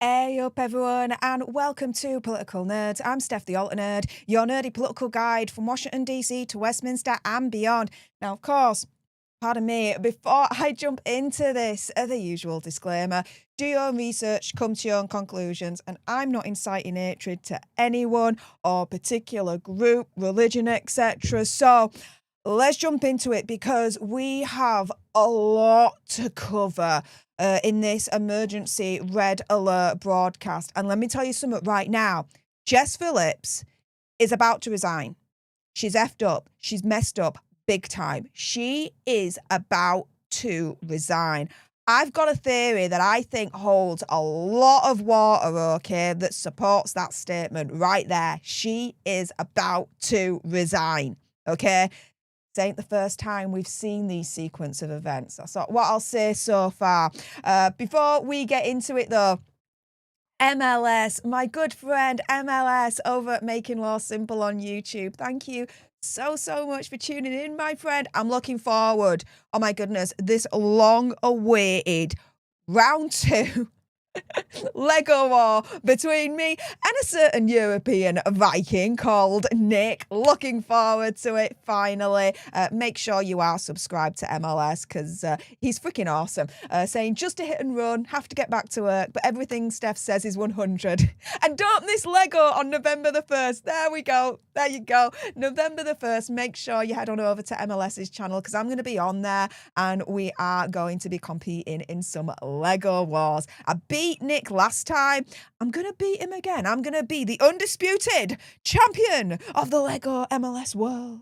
Hey up everyone and welcome to Political Nerds. I'm Steph the Alter Nerd, your nerdy political guide from Washington DC to Westminster and beyond. Now of course, pardon me, before I jump into this, the usual disclaimer, do your own research, come to your own conclusions, and I'm not inciting hatred to anyone or particular group, religion, etc. So let's jump into it because we have a lot to cover in this emergency red alert broadcast. And let me tell you something right now. Jess Phillips is about to resign. She's effed up. She's messed up big time. She is about to resign. I've got a theory that I think holds a lot of water, okay, that supports that statement right there. She is about to resign, okay? This ain't the first time we've seen these sequence of events. That's what I'll say so far. Before we get into it though, MLS, my good friend MLS over at Making Law Simple on YouTube. Thank you so much for tuning in, my friend. I'm looking forward, oh my goodness, this long-awaited round 2 Lego war between me and a certain European Viking called Nick. Looking forward to it, finally. Make sure you are subscribed to MLS because he's freaking awesome. Saying just a hit and run, have to get back to work, but everything Steph says is 100. And don't miss Lego on November the 1st. There we go. There you go. November the 1st. Make sure you head on over to MLS's channel because I'm going to be on there and we are going to be competing in some Lego wars. I beat Nick last time. I'm going to beat him again. I'm going to be the undisputed champion of the Lego MLS world.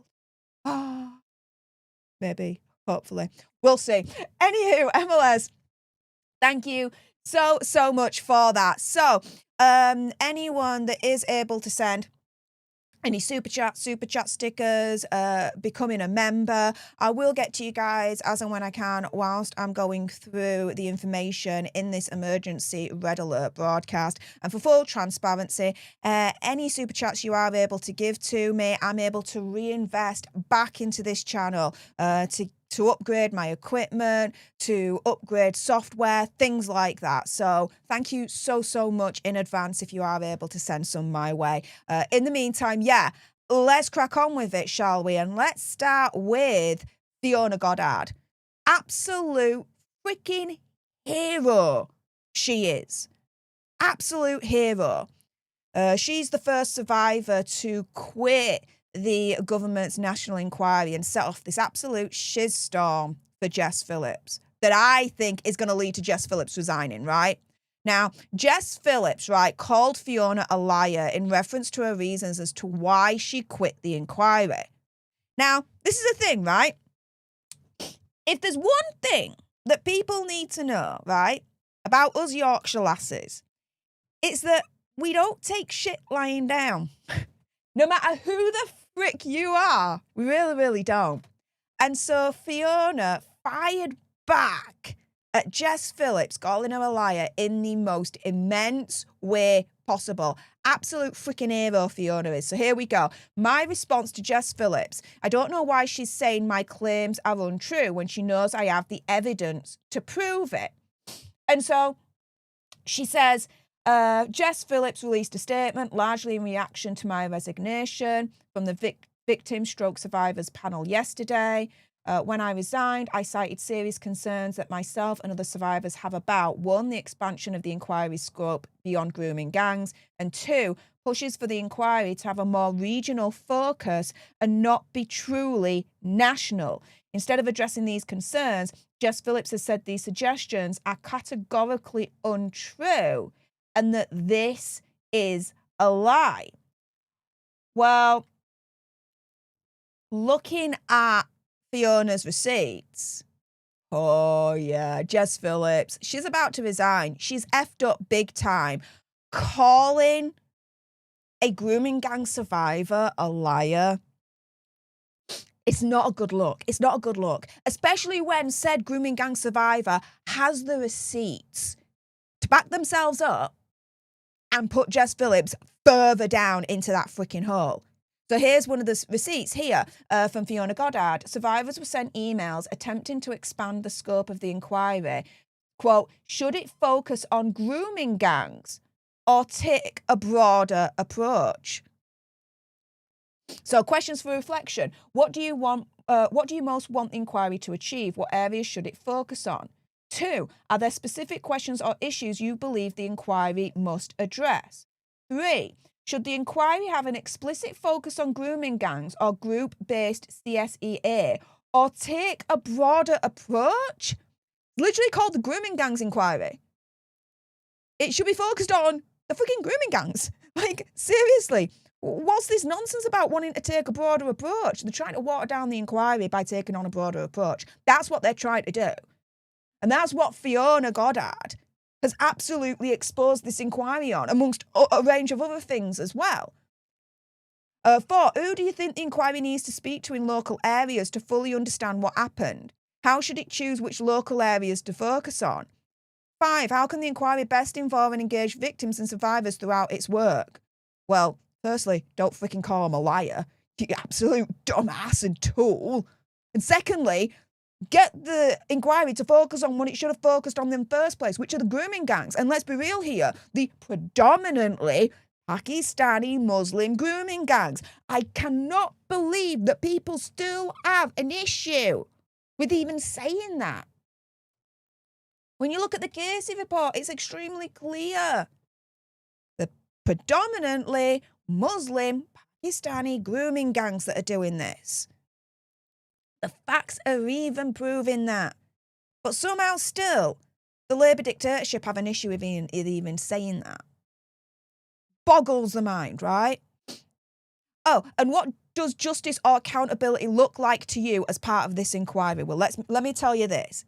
Maybe, hopefully. We'll see. Anywho, MLS, thank you so much for that. So, anyone that is able to send any super chat stickers, becoming a member, I will get to you guys as and when I can whilst I'm going through the information in this emergency red alert broadcast. And for full transparency, any super chats you are able to give to me, I'm able to reinvest back into this channel to upgrade my equipment, to upgrade software, things like that. So thank you so much in advance if you are able to send some my way. In the meantime, yeah, let's crack on with it, shall we? And let's start with Fiona Goddard. Absolute freaking hero she is. Absolute hero. She's the first survivor to quit the government's national inquiry and set off this absolute shitstorm for Jess Phillips that I think is going to lead to Jess Phillips resigning, right? Now, Jess Phillips, right, called Fiona a liar in reference to her reasons as to why she quit the inquiry. Now, this is the thing, right? If there's one thing that people need to know, right, about us Yorkshire lasses, it's that we don't take shit lying down. No matter who the frick you are, we really don't. And so Fiona fired back at Jess Phillips, calling her a liar in the most immense way possible. Absolute freaking hero Fiona is. So here we go. My response to Jess Phillips. I don't know why she's saying my claims are untrue when she knows I have the evidence to prove it. And so she says, Jess Phillips released a statement largely in reaction to my resignation from the victim stroke survivors panel yesterday. When I resigned, I cited serious concerns that myself and other survivors have about, 1, the expansion of the inquiry scope beyond grooming gangs, and 2, pushes for the inquiry to have a more regional focus and not be truly national. Instead of addressing these concerns, Jess Phillips has said these suggestions are categorically untrue and that this is a lie. Well, looking at Fiona's receipts, oh yeah, Jess Phillips, she's about to resign. She's effed up big time, calling a grooming gang survivor a liar. It's not a good look. It's not a good look, especially when said grooming gang survivor has the receipts to back themselves up and put Jess Phillips further down into that freaking hole. So here's one of the receipts here from Fiona Goddard. Survivors were sent emails attempting to expand the scope of the inquiry quote, should it focus on grooming gangs or take a broader approach? So questions for reflection. What do you want? What do you most want the inquiry to achieve? What areas should it focus on? 2, are there specific questions or issues you believe the inquiry must address? 3, should the inquiry have an explicit focus on grooming gangs or group-based CSEA, or take a broader approach? It's literally called the Grooming Gangs Inquiry. It should be focused on the freaking grooming gangs. Like, seriously. What's this nonsense about wanting to take a broader approach? They're trying to water down the inquiry by taking on a broader approach. That's what they're trying to do. And that's what Fiona Goddard has absolutely exposed this inquiry on, amongst a range of other things as well. 4, who do you think the inquiry needs to speak to in local areas to fully understand what happened? How should it choose which local areas to focus on? 5, how can the inquiry best involve and engage victims and survivors throughout its work? Well, firstly, don't freaking call him a liar, you absolute dumbass and tool. And secondly, get the inquiry to focus on what it should have focused on in the first place, which are the grooming gangs. And let's be real here, the predominantly Pakistani Muslim grooming gangs. I cannot believe that people still have an issue with even saying that. When you look at the Casey report, it's extremely clear. The predominantly Muslim Pakistani grooming gangs that are doing this. The facts are even proving that. But somehow still, the Labour dictatorship have an issue with even saying that. Boggles the mind, right? Oh, and what does justice or accountability look like to you as part of this inquiry? Well, let me tell you this.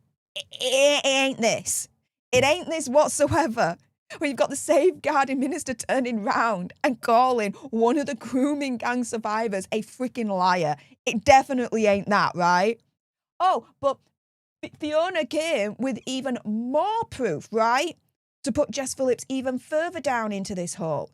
It ain't this. It ain't this whatsoever. When you've got the safeguarding minister turning round and calling one of the grooming gang survivors a freaking liar. It definitely ain't that, right? Oh, but Fiona came with even more proof, right? To put Jess Phillips even further down into this hole.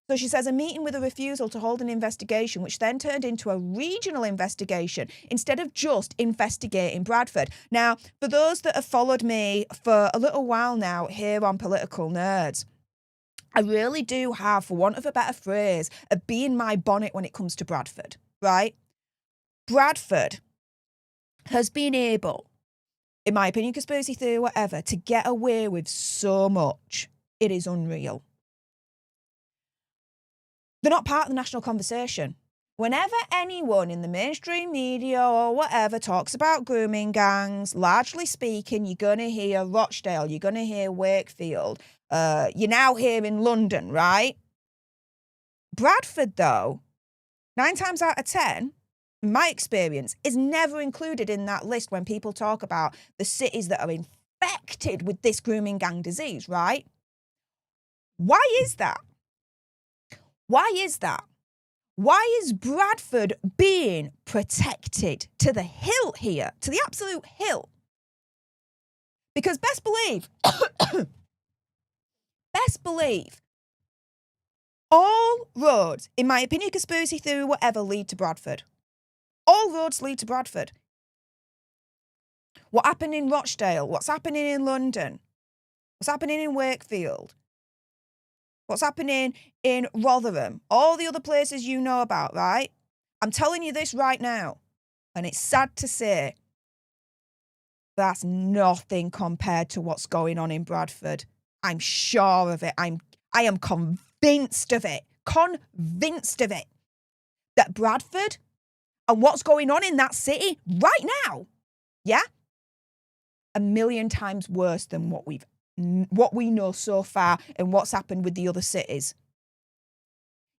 So she says a meeting with a refusal to hold an investigation, which then turned into a regional investigation instead of just investigating Bradford. Now, for those that have followed me for a little while now here on Political Nerds, I really do have, for want of a better phrase, a bee in my bonnet when it comes to Bradford, right? Bradford has been able, in my opinion, conspiracy theory, whatever, to get away with so much. It is unreal. They're not part of the national conversation. Whenever anyone in the mainstream media or whatever talks about grooming gangs, largely speaking, you're going to hear Rochdale, you're going to hear Wakefield, you're now here in London, right? Bradford, though, 9 times out of 10, in my experience, is never included in that list when people talk about the cities that are infected with this grooming gang disease, right? Why is that? Why is that? Why is Bradford being protected to the hilt here, to the absolute hilt? Because best believe, all roads, in my opinion, conspiracy theory, whatever, lead to Bradford. All roads lead to Bradford. What happened in Rochdale? What's happening in London? What's happening in Wakefield? What's happening in Rotherham? All the other places you know about, right? I'm telling you this right now, and it's sad to say, that's nothing compared to what's going on in Bradford. I'm sure of it. I am convinced of it. Convinced of it. That Bradford and what's going on in that city right now, yeah, 1,000,000 times worse than what we know so far and what's happened with the other cities.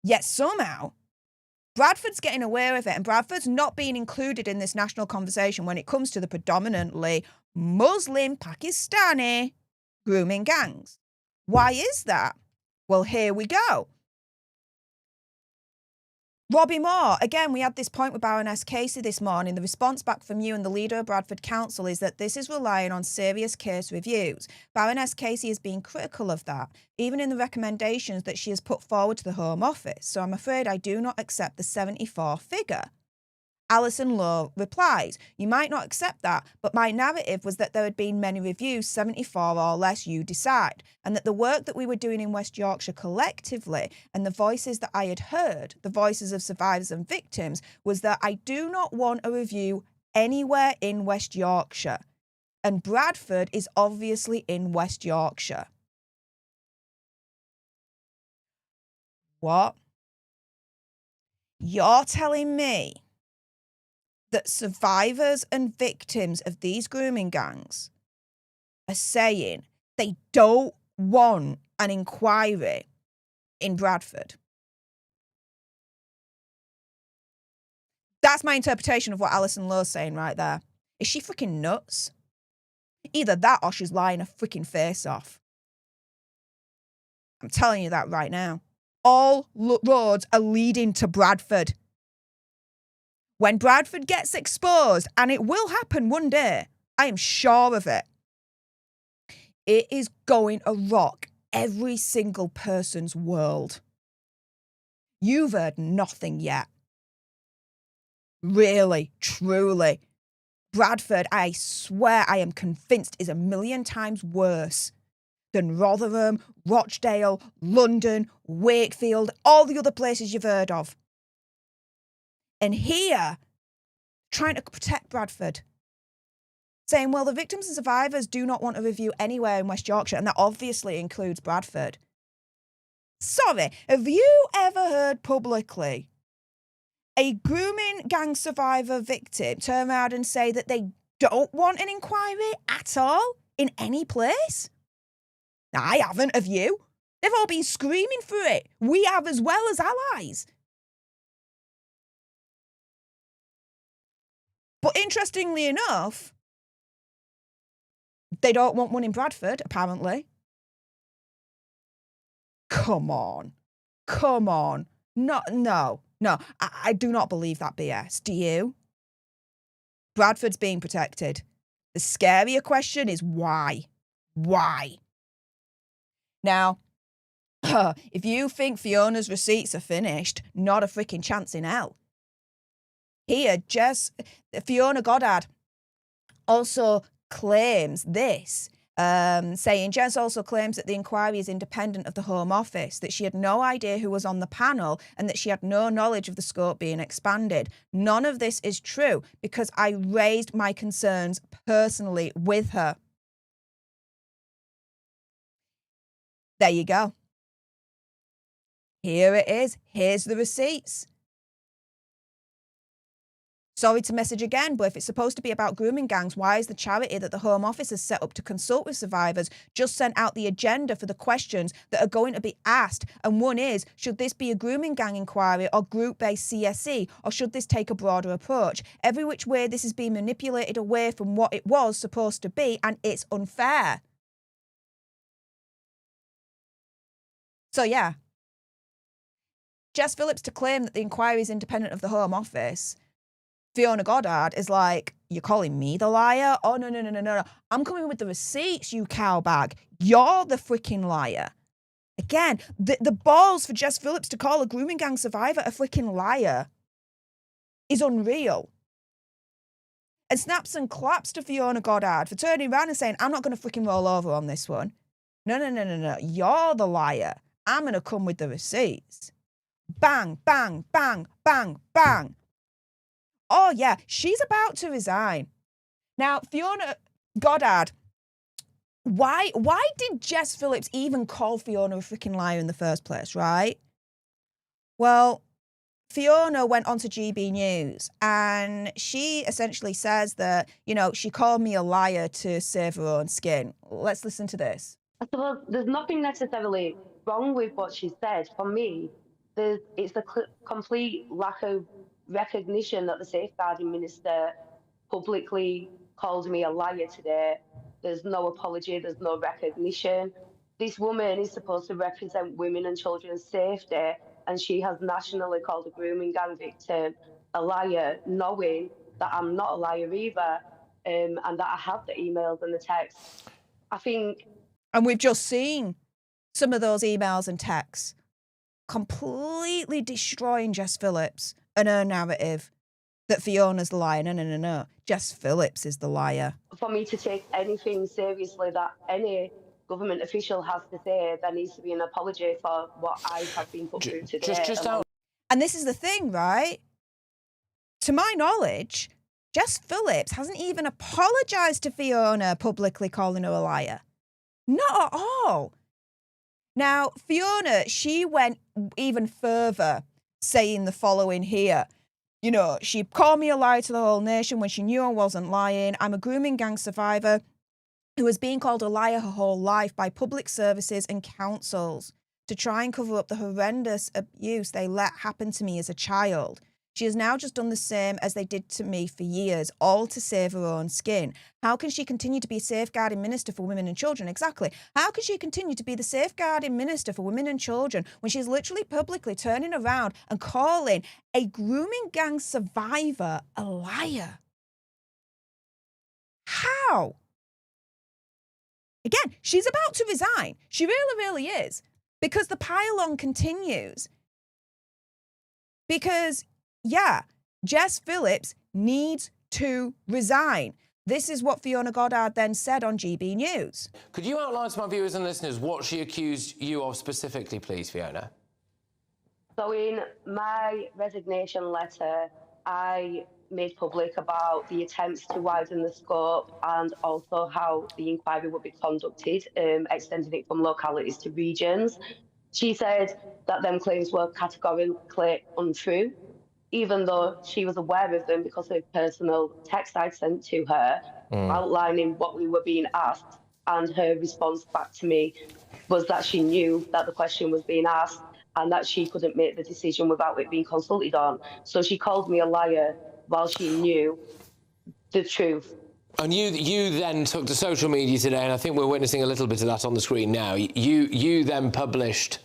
Yet somehow, Bradford's getting away with it, and Bradford's not being included in this national conversation when it comes to the predominantly Muslim Pakistani grooming gangs. Why is that? Well, here we go. Robbie Moore, again, we had this point with Baroness Casey this morning. The response back from you and the leader of Bradford Council is that this is relying on serious case reviews. Baroness Casey has been critical of that, even in the recommendations that she has put forward to the Home Office. So I'm afraid I do not accept the 74 figure. Alison Lowe replies, "You might not accept that, but my narrative was that there had been many reviews, 74 or less, you decide, and that the work that we were doing in West Yorkshire collectively and the voices that I had heard, the voices of survivors and victims, was that I do not want a review anywhere in West Yorkshire. And Bradford is obviously in West Yorkshire." What? You're telling me that survivors and victims of these grooming gangs are saying they don't want an inquiry in Bradford? That's my interpretation of what Alison Lowe's saying right there. Is she freaking nuts? Either that or she's lying her freaking face off. I'm telling you that right now. All roads are leading to Bradford. When Bradford gets exposed, and it will happen one day, I am sure of it, it is going to rock every single person's world. You've heard nothing yet. Really, truly. Bradford, I swear, I am convinced, is a million times worse than Rotherham, Rochdale, London, Wakefield, all the other places you've heard of. And here, trying to protect Bradford, saying, well, the victims and survivors do not want a review anywhere in West Yorkshire, and that obviously includes Bradford. Sorry, have you ever heard publicly a grooming gang survivor victim turn around and say that they don't want an inquiry at all in any place? I haven't, have you? They've all been screaming for it. We have as well as allies. But interestingly enough, they don't want one in Bradford, apparently. Come on. Come on. No. I do not believe that BS. Do you? Bradford's being protected. The scarier question is why? Why? Now, if you think Fiona's receipts are finished, not a freaking chance in hell. Here, Fiona Goddard also claims this, saying, Jess also claims that the inquiry is independent of the Home Office, that she had no idea who was on the panel and that she had no knowledge of the scope being expanded. None of this is true because I raised my concerns personally with her. There you go. Here it is. Here's the receipts. Sorry to message again, but if it's supposed to be about grooming gangs, why is the charity that the Home Office has set up to consult with survivors just sent out the agenda for the questions that are going to be asked? And one is, should this be a grooming gang inquiry or group-based CSE, or should this take a broader approach? Every which way this is being manipulated away from what it was supposed to be, and it's unfair. So yeah, Jess Phillips to claim that the inquiry is independent of the Home Office. Fiona Goddard is like, you're calling me the liar? Oh, no. I'm coming with the receipts, you cowbag. You're the freaking liar. Again, the balls for Jess Phillips to call a grooming gang survivor a freaking liar is unreal. And snaps and claps to Fiona Goddard for turning around and saying, I'm not going to freaking roll over on this one. No. You're the liar. I'm going to come with the receipts. Bang, bang, bang, bang, bang. Oh, yeah, she's about to resign. Now, Fiona Goddard, why did Jess Phillips even call Fiona a freaking liar in the first place, right? Well, Fiona went on to GB News and she essentially says that, she called me a liar to save her own skin. Let's listen to this. I suppose there's nothing necessarily wrong with what she said. For me, it's a complete lack of recognition that the safeguarding minister publicly called me a liar today. There's no apology, there's no recognition. This woman is supposed to represent women and children's safety, and she has nationally called a grooming gang victim a liar, knowing that I'm not a liar either, and that I have the emails and the texts. I think... And we've just seen some of those emails and texts completely destroying Jess Phillips and her narrative. that Fiona's the liar. No. Jess Phillips is the liar. For me to take anything seriously that any government official has to say, there needs to be an apology for what I have been put through today. And this is the thing, right? To my knowledge, Jess Phillips hasn't even apologised to Fiona publicly calling her a liar. Not at all. Now, Fiona, she went even further, saying the following here. You know, she called me a liar to the whole nation when she knew I wasn't lying. I'm a grooming gang survivor who has been called a liar her whole life by public services and councils to try and cover up the horrendous abuse they let happen to me as a child. She has now just done the same as they did to me for years, all to save her own skin. How can she continue to be a safeguarding minister for women and children? Exactly. How can she continue to be the safeguarding minister for women and children when she's literally publicly turning around and calling a grooming gang survivor a liar? How? Again, she's about to resign. She really, really is. Because the pile-on continues. Because, yeah, Jess Phillips needs to resign. This is what Fiona Goddard then said on GB News. Could you outline to my viewers and listeners what she accused you of specifically, please, Fiona? So in my resignation letter, I made public about the attempts to widen the scope and also how the inquiry would be conducted, extending it from localities to regions. She said that them claims were categorically untrue, even though she was aware of them because of personal text I'd sent to her outlining what we were being asked, and her response back to me was that she knew that the question was being asked and that she couldn't make the decision without it being consulted on. So she called me a liar while she knew the truth. And you then took to social media today, and I think we're witnessing a little bit of that on the screen now. You then published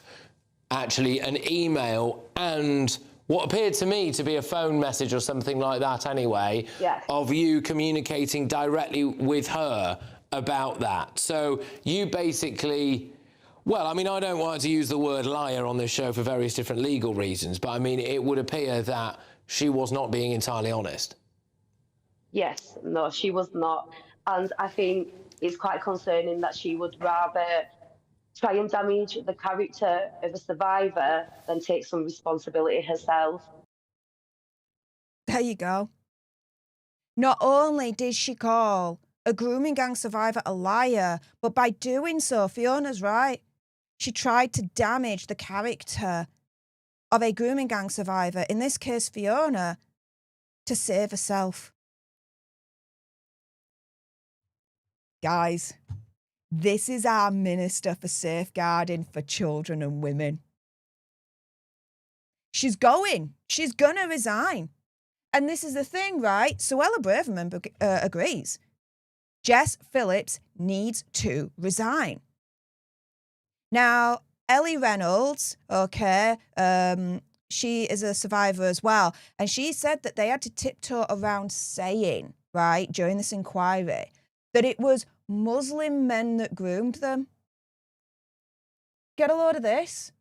actually an email and what appeared to me to be a phone message or something like that anyway, yes, of you communicating directly with her about that. So you basically... Well, I mean, I don't want to use the word liar on this show for various different legal reasons, but I mean, it would appear that she was not being entirely honest. Yes, no, she was not. And I think it's quite concerning that she would rather try and damage the character of a survivor than take some responsibility herself. There you go. Not only did she call a grooming gang survivor a liar, but by doing so, Fiona's right. She tried to damage the character of a grooming gang survivor, in this case Fiona, to save herself. Guys, this is our Minister for Safeguarding for Children and Women. She's going to resign. And this is the thing, right? Suella Braverman agrees. Jess Phillips needs to resign. Now, Ellie Reynolds, okay, she is a survivor as well. And she said that they had to tiptoe around saying, right, during this inquiry, that it was Muslim men that groomed them. Get a load of this.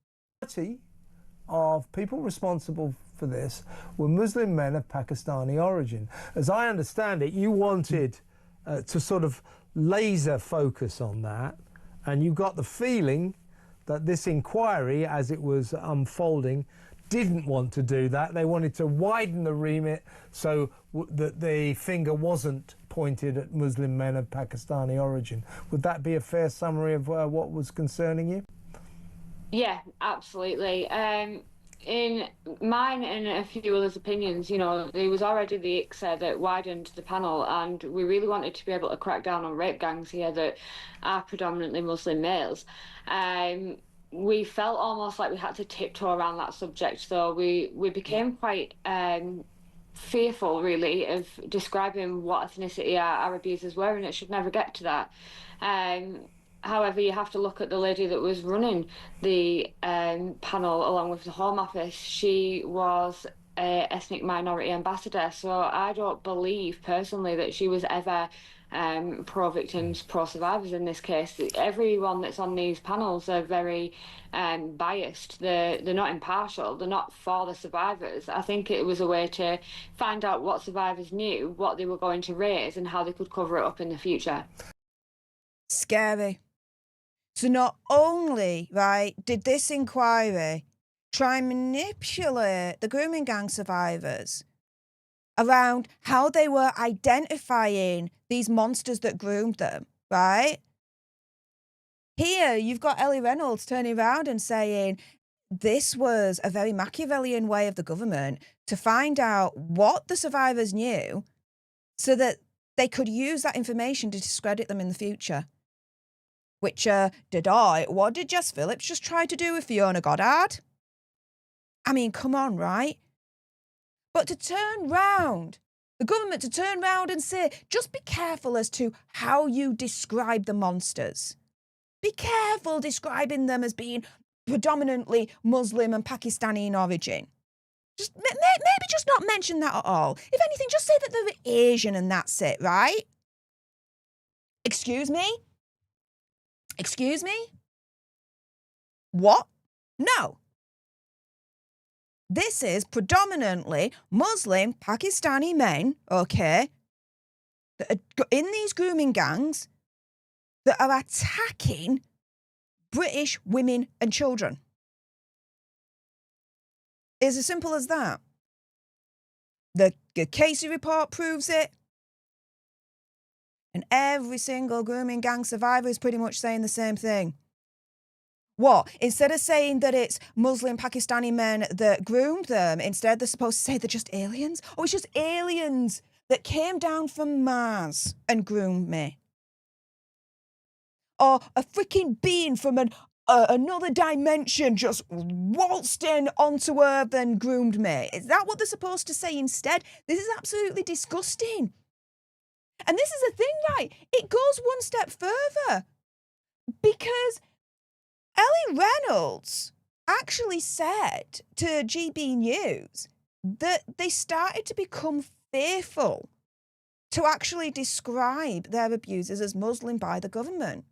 Of people responsible for this were Muslim men of Pakistani origin. As I understand it, you wanted to sort of laser focus on that, and you got the feeling that this inquiry, as it was unfolding, didn't want to do that. They wanted to widen the remit so that the finger wasn't pointed at Muslim men of Pakistani origin. Would that be a fair summary of what was concerning you? Yeah, absolutely. In mine and a few others' opinions, you know, there was already the ICSA that widened the panel, and we really wanted to be able to crack down on rape gangs here that are predominantly Muslim males. We felt almost like we had to tiptoe around that subject, so we became quite fearful, really, of describing what ethnicity our abusers were, and it should never get to that. However, you have to look at the lady that was running the panel along with the Home Office. She was an ethnic minority ambassador, so I don't believe personally that she was ever pro-victims, pro-survivors in this case. Everyone that's on these panels are very biased. They're not impartial. They're not for the survivors. I think it was a way to find out what survivors knew, what they were going to raise, and how they could cover it up in the future. Scary. So not only, right, did this inquiry try and manipulate the grooming gang survivors around how they were identifying these monsters that groomed them, right? Here, you've got Ellie Reynolds turning around and saying this was a very Machiavellian way of the government to find out what the survivors knew so that they could use that information to discredit them in the future. What did Jess Phillips just try to do with Fiona Goddard? I mean, come on, right? But to turn round, the government to turn round and say, just be careful as to how you describe the monsters. Be careful describing them as being predominantly Muslim and Pakistani in origin. Just maybe just not mention that at all. If anything, just say that they're Asian and that's it, right? Excuse me? Excuse me? What? No. This is predominantly Muslim Pakistani men, okay, that are in these grooming gangs that are attacking British women and children. It's as simple as that. The Casey report proves it. And every single grooming gang survivor is pretty much saying the same thing. What? Instead of saying that it's Muslim Pakistani men that groomed them, instead they're supposed to say they're just aliens? Oh, it's just aliens that came down from Mars and groomed me. Or a freaking being from another dimension just waltzed in onto Earth and groomed me. Is that what they're supposed to say instead? This is absolutely disgusting. And this is the thing, right? It goes one step further because Ellie Reynolds actually said to GB News that they started to become fearful to actually describe their abusers as Muslim by the government.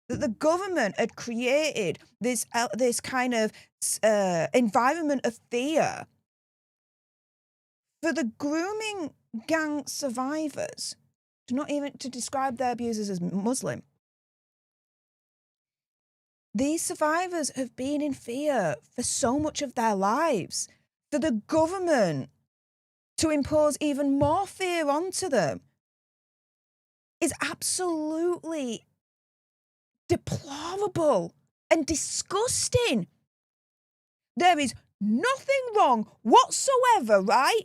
That the government had created this kind of environment of fear for the grooming gang survivors not even to describe their abusers as Muslim. These survivors have been in fear for so much of their lives. For the government to impose even more fear onto them is absolutely deplorable and disgusting. There is nothing wrong whatsoever, right,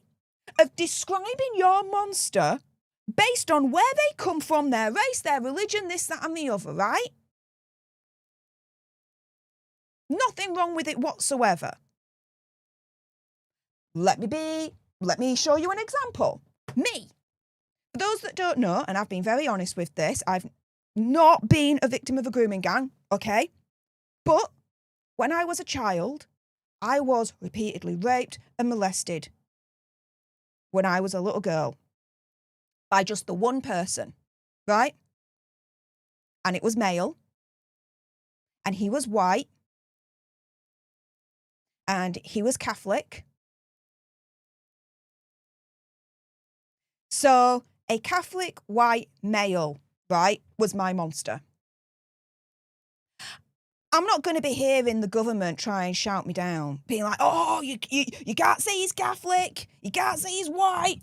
of describing your monster based on where they come from, their race, their religion, this, that, and the other, right? Nothing wrong with it whatsoever. Let me show you an example. Me. For those that don't know, and I've been very honest with this, I've not been a victim of a grooming gang, okay? But when I was a child, I was repeatedly raped and molested when I was a little girl by just the one person, right? And it was male, and he was white, and he was Catholic. So a Catholic white male, right, was my monster. I'm not going to be hearing the government try and shout me down, being like, oh, you can't say he's Catholic, you can't say he's white.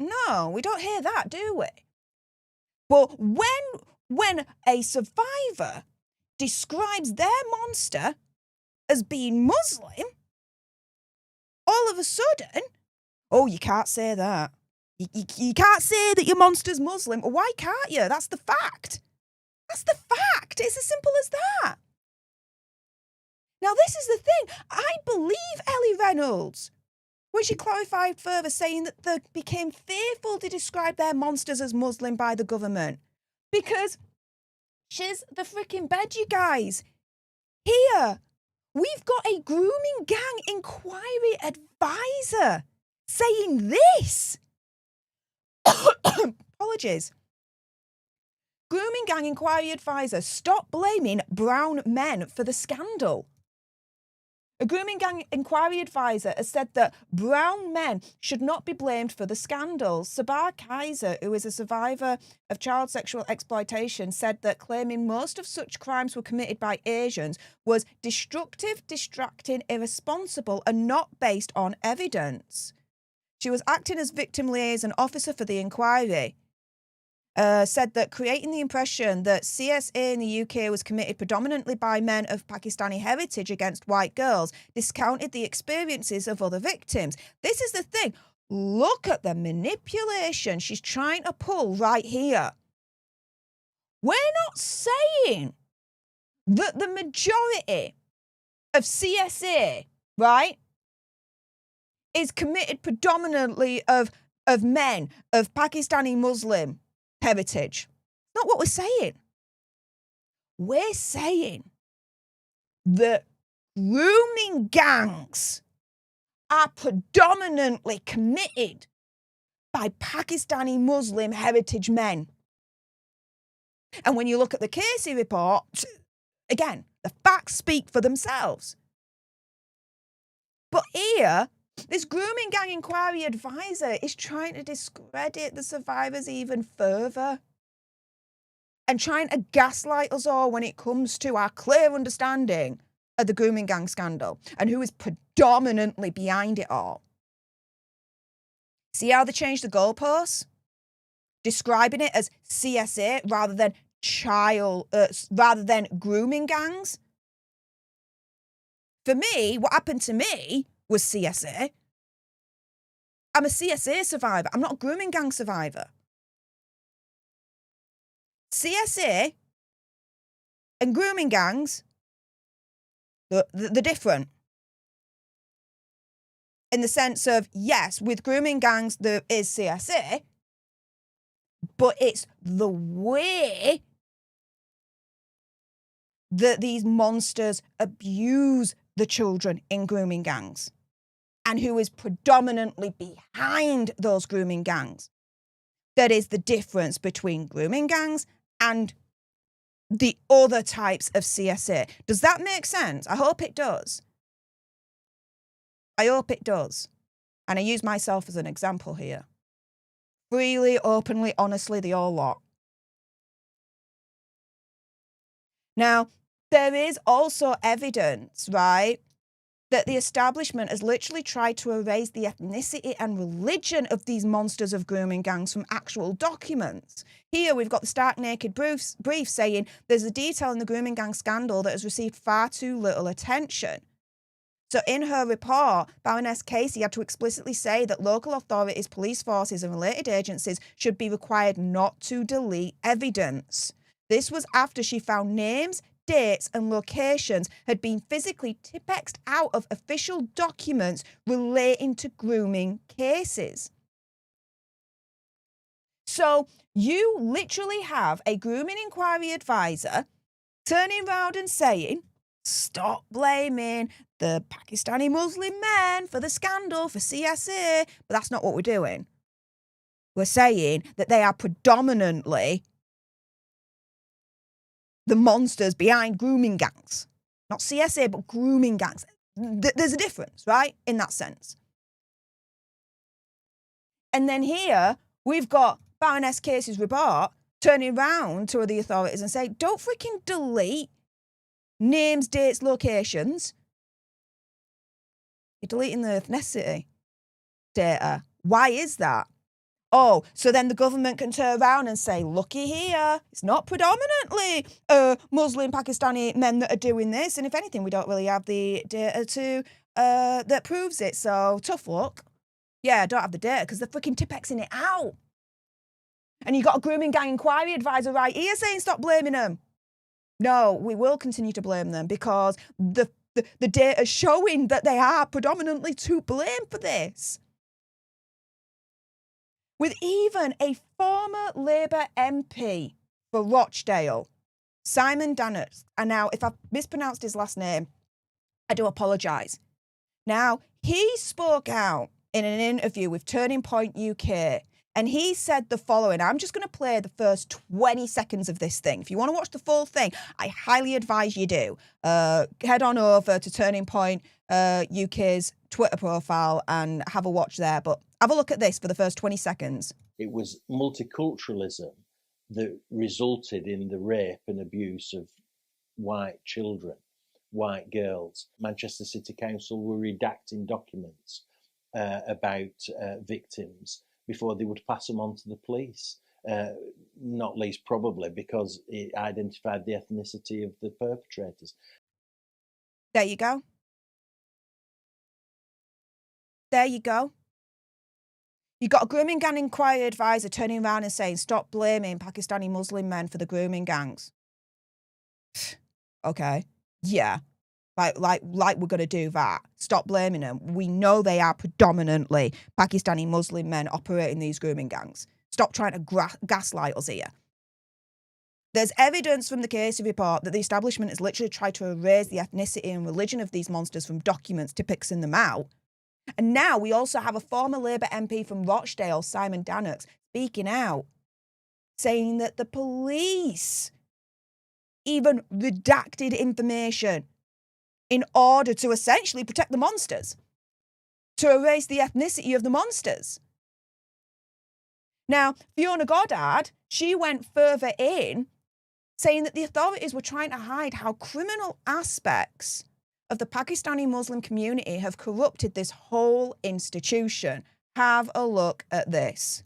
No, we don't hear that, do we? But when a survivor describes their monster as being Muslim, all of a sudden, oh, you can't say that. You can't say that your monster's Muslim. Why can't you? That's the fact. That's the fact. It's as simple as that. Now, this is the thing. I believe Ellie Reynolds when she clarified further, saying that they became fearful to describe their monsters as Muslim by the government. Because she's the freaking bed, you guys. Here, we've got a grooming gang inquiry advisor saying this. Apologies. Grooming gang inquiry advisor, stop blaming brown men for the scandal. A grooming gang inquiry advisor has said that brown men should not be blamed for the scandal. Sabah Kaiser, who is a survivor of child sexual exploitation, said that claiming most of such crimes were committed by Asians was destructive, distracting, irresponsible, and not based on evidence. She was acting as victim liaison officer for the inquiry. Said that creating the impression that CSA in the UK was committed predominantly by men of Pakistani heritage against white girls discounted the experiences of other victims. This is the thing. Look at the manipulation she's trying to pull right here. We're not saying that the majority of CSA, right, is committed predominantly of men of Pakistani Muslim heritage. Not what we're saying. We're saying that grooming gangs are predominantly committed by Pakistani Muslim heritage men. And when you look at the Keir report, again, the facts speak for themselves. But here, this grooming gang inquiry advisor is trying to discredit the survivors even further and trying to gaslight us all when it comes to our clear understanding of the grooming gang scandal and who is predominantly behind it all. See how they changed the goalposts? Describing it as CSA rather than grooming gangs. For me, what happened to me was CSA. I'm a CSA survivor. I'm not a grooming gang survivor. CSA and grooming gangs, they're different. In the sense of, yes, with grooming gangs, there is CSA, but it's the way that these monsters abuse the children in grooming gangs and who is predominantly behind those grooming gangs. That is the difference between grooming gangs and the other types of CSA. Does that make sense? I hope it does. I hope it does. And I use myself as an example here. Freely, openly, honestly, the whole lot. Now, there is also evidence, right, that the establishment has literally tried to erase the ethnicity and religion of these monsters of grooming gangs from actual documents. Here we've got the stark naked brief saying there's a detail in the grooming gang scandal that has received far too little attention. So in her report, Baroness Casey had to explicitly say that local authorities, police forces and related agencies should be required not to delete evidence. This was after she found names, dates and locations had been physically tipexed out of official documents relating to grooming cases. So you literally have a grooming inquiry advisor turning around and saying, stop blaming the Pakistani Muslim men for the scandal, for CSA. But that's not what we're doing. We're saying that they are predominantly the monsters behind grooming gangs. Not CSA, but grooming gangs. There's a difference, right? In that sense. And then here, we've got Baroness Casey's report turning around to the authorities and saying, don't freaking delete names, dates, locations. You're deleting the ethnicity data. Why is that? Oh, so then the government can turn around and say, looky here, it's not predominantly Muslim Pakistani men that are doing this. And if anything, we don't really have the data to that proves it. So tough luck. Yeah, I don't have the data because they're freaking tipexing it out. And you got a grooming gang inquiry advisor right here saying stop blaming them. No, we will continue to blame them because the data is showing that they are predominantly to blame for this. With even a former Labour MP for Rochdale, Simon Dannett, and now if I've mispronounced his last name, I do apologise. Now, he spoke out in an interview with Turning Point UK And he said the following. I'm just going to play the first 20 seconds of this thing. If you want to watch the full thing, I highly advise you do. Head on over to Turning Point UK's Twitter profile and have a watch there. But have a look at this for the first 20 seconds. It was multiculturalism that resulted in the rape and abuse of white children, white girls. Manchester City Council were redacting documents about victims before they would pass them on to the police, not least probably because it identified the ethnicity of the perpetrators. There you go. There you go. You got a grooming gang inquiry advisor turning around and saying, stop blaming Pakistani Muslim men for the grooming gangs. Okay. Yeah. Like we're going to do that. Stop blaming them. We know they are predominantly Pakistani Muslim men operating these grooming gangs. Stop trying to gaslight us here. There's evidence from the Keir report that the establishment has literally tried to erase the ethnicity and religion of these monsters from documents to pixing them out. And now we also have a former Labour MP from Rochdale, Simon Dannox, speaking out, saying that the police even redacted information in order to essentially protect the monsters, to erase the ethnicity of the monsters. Now, Fiona Goddard, she went further in, saying that the authorities were trying to hide how criminal aspects of the Pakistani Muslim community have corrupted this whole institution. Have a look at this.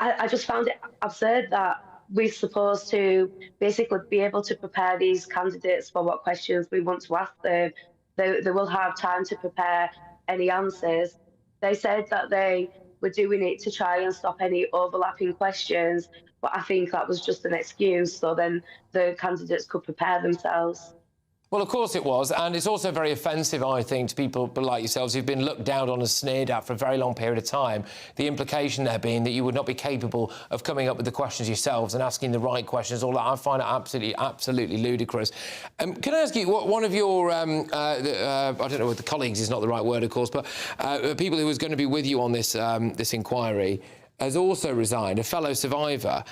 I just found it absurd that we're supposed to basically be able to prepare these candidates for what questions we want to ask them. They will have time to prepare any answers. They said that they were doing it to try and stop any overlapping questions, but I think that was just an excuse so then the candidates could prepare themselves. Well, of course it was, and it's also very offensive, I think, to people like yourselves who've been looked down on and sneered at for a very long period of time. The implication there being that you would not be capable of coming up with the questions yourselves and asking the right questions. All that I find it absolutely ludicrous. Can I ask you, one of your, I don't know what the colleagues is not the right word, of course, but people who was going to be with you on this this inquiry has also resigned, a fellow survivor.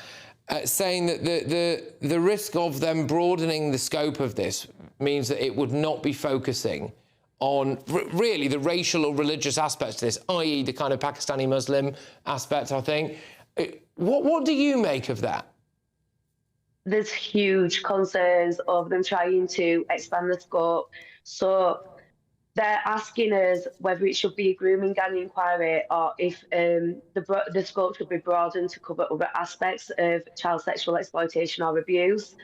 Saying that the risk of them broadening the scope of this means that it would not be focusing on really the racial or religious aspects to this, i.e. the kind of Pakistani Muslim aspect, I think. What do you make of that? There's huge concerns of them trying to expand the scope. So they're asking us whether it should be a grooming gang inquiry or if the scope should be broadened to cover other aspects of child sexual exploitation or abuse.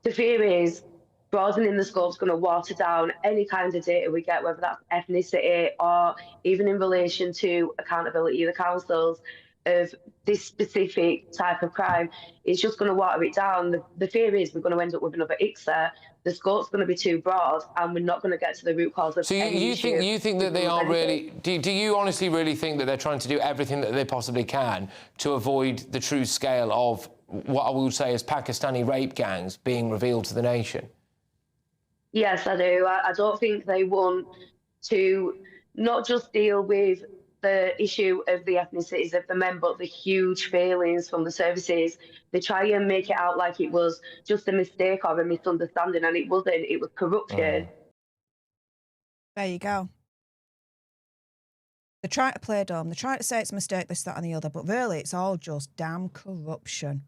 The fear is broadening the scope is going to water down any kind of data we get, whether that's ethnicity or even in relation to accountability of the councils of this specific type of crime. It's just going to water it down. The fear is we're going to end up with another ICSA. The scope's going to be too broad and we're not going to get to the root cause of any issue. So you think that they are really... Do you honestly really think that they're trying to do everything that they possibly can to avoid the true scale of what I would say is Pakistani rape gangs being revealed to the nation? Yes, I do. I don't think they want to not just deal with the issue of the ethnicities of the men, but the huge failings from the services. They try and make it out like it was just a mistake or a misunderstanding, and it wasn't. It was corruption. There you go. They're trying to play dumb. They're trying to say it's a mistake, this, that and the other, but really it's all just damn corruption.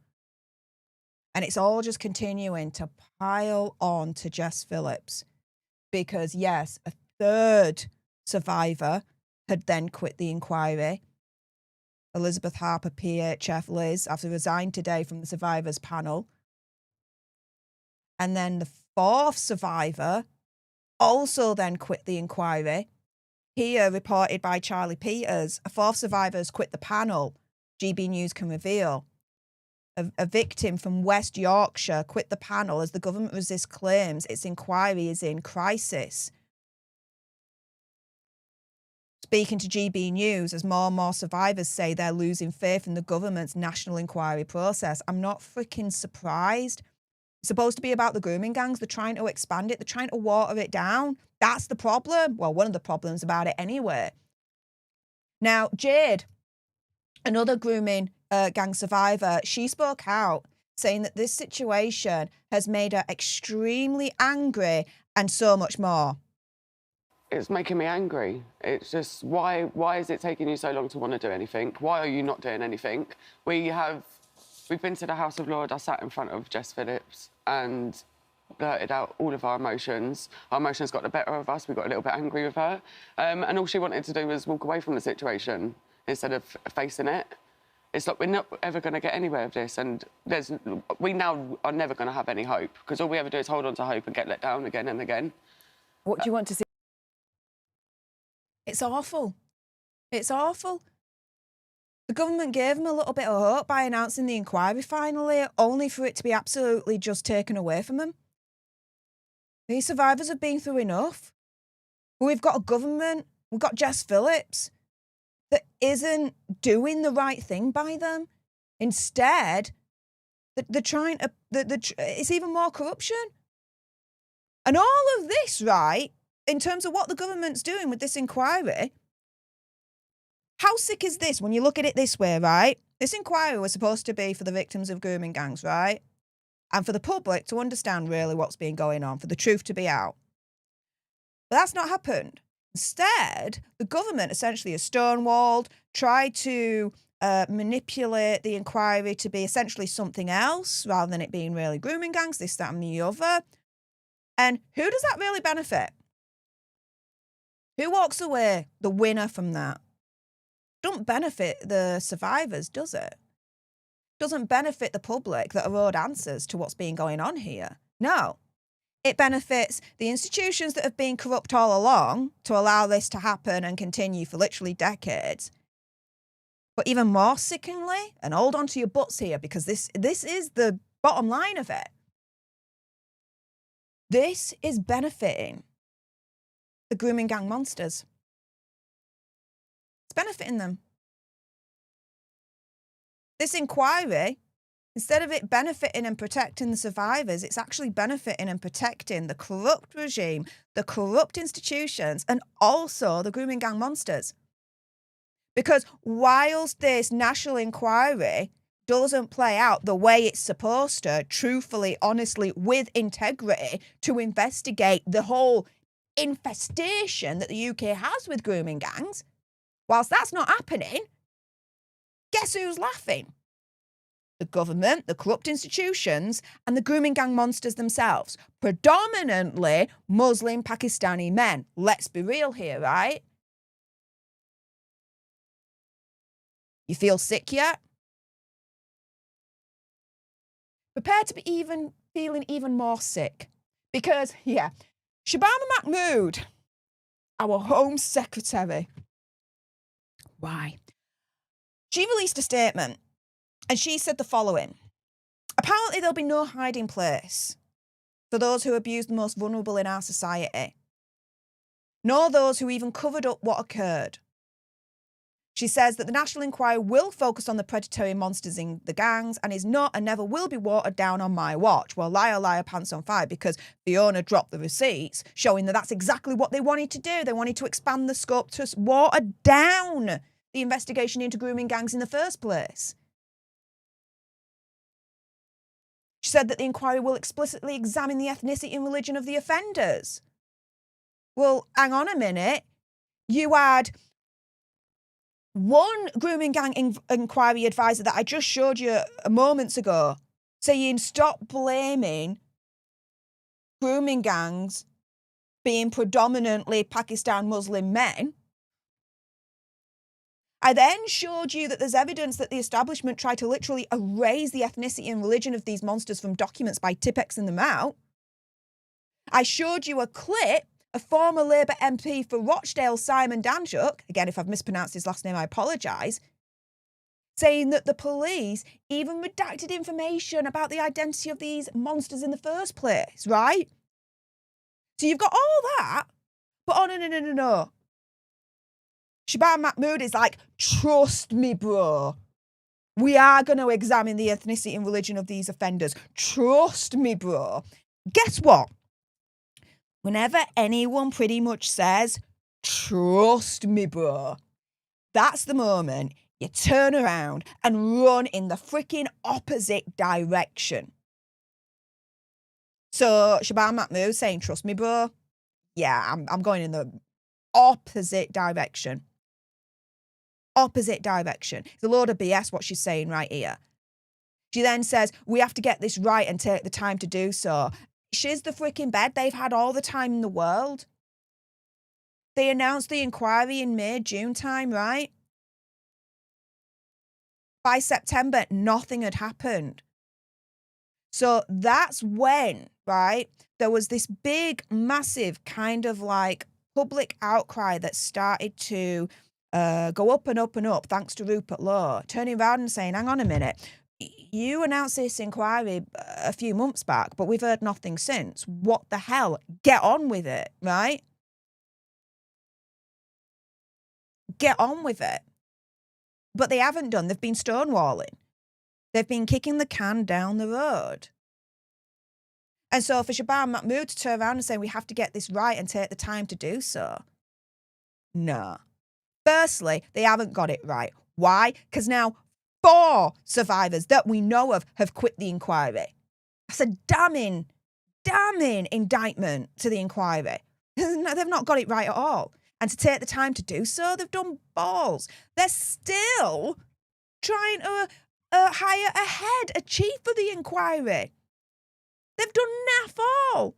And it's all just continuing to pile on to Jess Phillips. Because, yes, a third survivor had then quit the inquiry. Elizabeth Harper, PHF Liz, after resigned today from the survivors panel. And then the fourth survivor also then quit the inquiry. Here, reported by Charlie Peters, a fourth survivor has quit the panel. GB News can reveal. A victim from West Yorkshire quit the panel as the government resists claims its inquiry is in crisis. Speaking to GB News, as more and more survivors say they're losing faith in the government's national inquiry process, I'm not freaking surprised. It's supposed to be about the grooming gangs. They're trying to expand it. They're trying to water it down. That's the problem. Well, one of the problems about it anyway. Now, Jade, another grooming gang survivor, she spoke out saying that this situation has made her extremely angry and so much more. It's making me angry. It's just, why is it taking you so long to want to do anything? Why are you not doing anything? We've been to the House of Lords. I sat in front of Jess Phillips and blurted out all of our emotions. Our emotions got the better of us. We got a little bit angry with her. And all she wanted to do was walk away from the situation instead of facing it. It's like we're not ever going to get anywhere with this, and we now are never going to have any hope, because all we ever do is hold on to hope and get let down again and again. What do you want to see? It's awful. It's awful. The government gave them a little bit of hope by announcing the inquiry finally, only for it to be absolutely just taken away from them. These survivors have been through enough. We've got a government, we've got Jess Phillips, that isn't doing the right thing by them. Instead, they're trying to, it's even more corruption. And all of this, right, in terms of what the government's doing with this inquiry, how sick is this when you look at it this way, right? This inquiry was supposed to be for the victims of grooming gangs, right? And for the public to understand really what's been going on, for the truth to be out. But that's not happened. Instead, the government essentially has stonewalled, tried to manipulate the inquiry to be essentially something else rather than it being really grooming gangs, this, that and the other. And who does that really benefit? Who walks away the winner from that? Doesn't benefit the survivors, does it? Doesn't benefit the public that are owed answers to what's been going on here. No. It benefits the institutions that have been corrupt all along to allow this to happen and continue for literally decades. But even more sickeningly, and hold on to your butts here because this is the bottom line of it. This is benefiting the grooming gang monsters. It's benefiting them. This inquiry, instead of it benefiting and protecting the survivors, it's actually benefiting and protecting the corrupt regime, the corrupt institutions, and also the grooming gang monsters. Because whilst this national inquiry doesn't play out the way it's supposed to, truthfully, honestly, with integrity, to investigate the whole infestation that the UK has with grooming gangs, whilst that's not happening, guess who's laughing? The government, the corrupt institutions, and the grooming gang monsters themselves. Predominantly Muslim Pakistani men. Let's be real here, right? You feel sick yet? Prepare to be feeling even more sick. Because, Shabana Mahmood, our Home Secretary. Why? She released a statement and she said the following. Apparently there'll be no hiding place for those who abuse the most vulnerable in our society, nor those who even covered up what occurred. She says that the National Inquiry will focus on the predatory monsters in the gangs and is not and never will be watered down on my watch. Well, liar, liar, pants on fire, because Fiona dropped the receipts showing that that's exactly what they wanted to do. They wanted to expand the scope to water down the investigation into grooming gangs in the first place. She said that the inquiry will explicitly examine the ethnicity and religion of the offenders. Well, hang on a minute. You had one grooming gang inquiry advisor that I just showed you moments ago saying stop blaming grooming gangs being predominantly Pakistan Muslim men. I then showed you that there's evidence that the establishment tried to literally erase the ethnicity and religion of these monsters from documents by Tipexing them out. I showed you a clip of former Labour MP for Rochdale, Simon Danchuk, again, if I've mispronounced his last name, I apologise, saying that the police even redacted information about the identity of these monsters in the first place, right? So you've got all that, but oh, no. Shabana Mahmood is like, trust me, bro. We are going to examine the ethnicity and religion of these offenders. Trust me, bro. Guess what? Whenever anyone pretty much says, trust me, bro, that's the moment you turn around and run in the freaking opposite direction. So Shabam Mahmood saying, trust me, bro. Yeah, I'm going in the opposite direction. Opposite direction. It's a load of BS what she's saying right here. She then says, we have to get this right and take the time to do so. Shiz the freaking bed. They've had all the time in the world. They announced the inquiry in May, June time, right? By September, nothing had happened. So that's when, right, there was this big, massive kind of like public outcry that started to go up and up and up, thanks to Rupert Lowe, turning around and saying, hang on a minute, you announced this inquiry a few months back, but we've heard nothing since. What the hell? Get on with it, right? Get on with it. But they haven't done. They've been stonewalling. They've been kicking the can down the road. And so for Shabam Mahmood to turn around and say, we have to get this right and take the time to do so. No. Firstly, they haven't got it right. Why? Because now 4 survivors that we know of have quit the inquiry. That's a damning indictment to the inquiry. They've not got it right at all. And to take the time to do so, they've done balls. They're still trying to hire a chief of the inquiry. They've done naff all.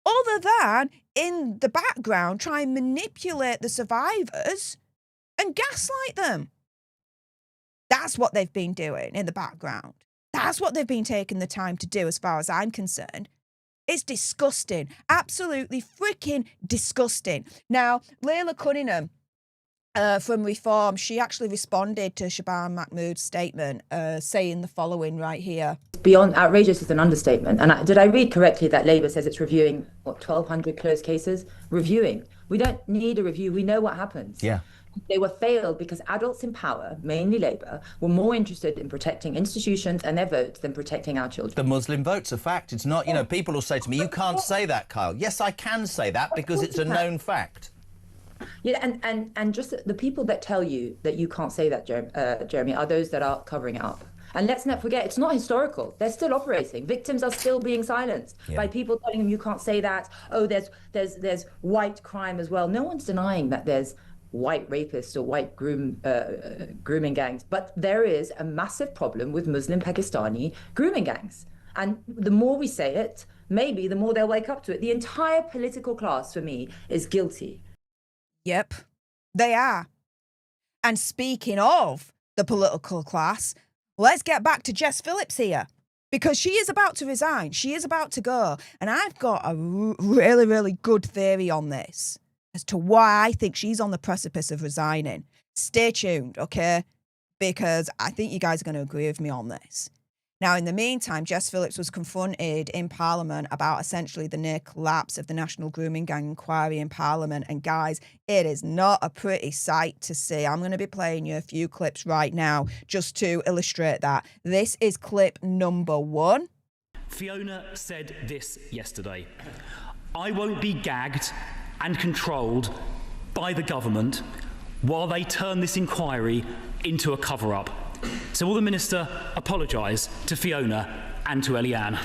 Other than, in the background, try and manipulate the survivors and gaslight them. That's what they've been doing in the background. That's what they've been taking the time to do, as far as I'm concerned. It's disgusting. Absolutely freaking disgusting. Now, Layla Cunningham from Reform, she actually responded to Shabam Mahmood's statement, saying the following right here. Beyond outrageous is an understatement. And did I read correctly that Labour says it's reviewing, 1,200 closed cases? Reviewing. We don't need a review. We know what happens. Yeah. They were failed because adults in power, mainly Labour, were more interested in protecting institutions and their votes than protecting our children. The Muslim vote's a fact. It's not, people will say to me, you can't say that, Kyle. Yes, I can say that because it's a known fact. Yeah, and just the people that tell you that you can't say that, Jeremy, are those that are covering it up. And let's not forget, it's not historical. They're still operating. Victims are still being silenced by people telling them you can't say that. Oh, there's white crime as well. No one's denying that there's white rapists or white grooming gangs, but there is a massive problem with Muslim Pakistani grooming gangs. And the more we say it, maybe the more they'll wake up to it. The entire political class, for me, is guilty. Yep, they are. And speaking of the political class, let's get back to Jess Phillips here, because she is about to resign. She is about to go. And I've got a really, really good theory on this as to why I think she's on the precipice of resigning. Stay tuned, okay? Because I think you guys are going to agree with me on this. Now, in the meantime, Jess Phillips was confronted in Parliament about essentially the near collapse of the National Grooming Gang inquiry in Parliament. And guys, it is not a pretty sight to see. I'm going to be playing you a few clips right now just to illustrate that. This is clip number 1. Fiona said this yesterday. I won't be gagged and controlled by the government while they turn this inquiry into a cover-up. So will the Minister apologise to Fiona and to Eliane?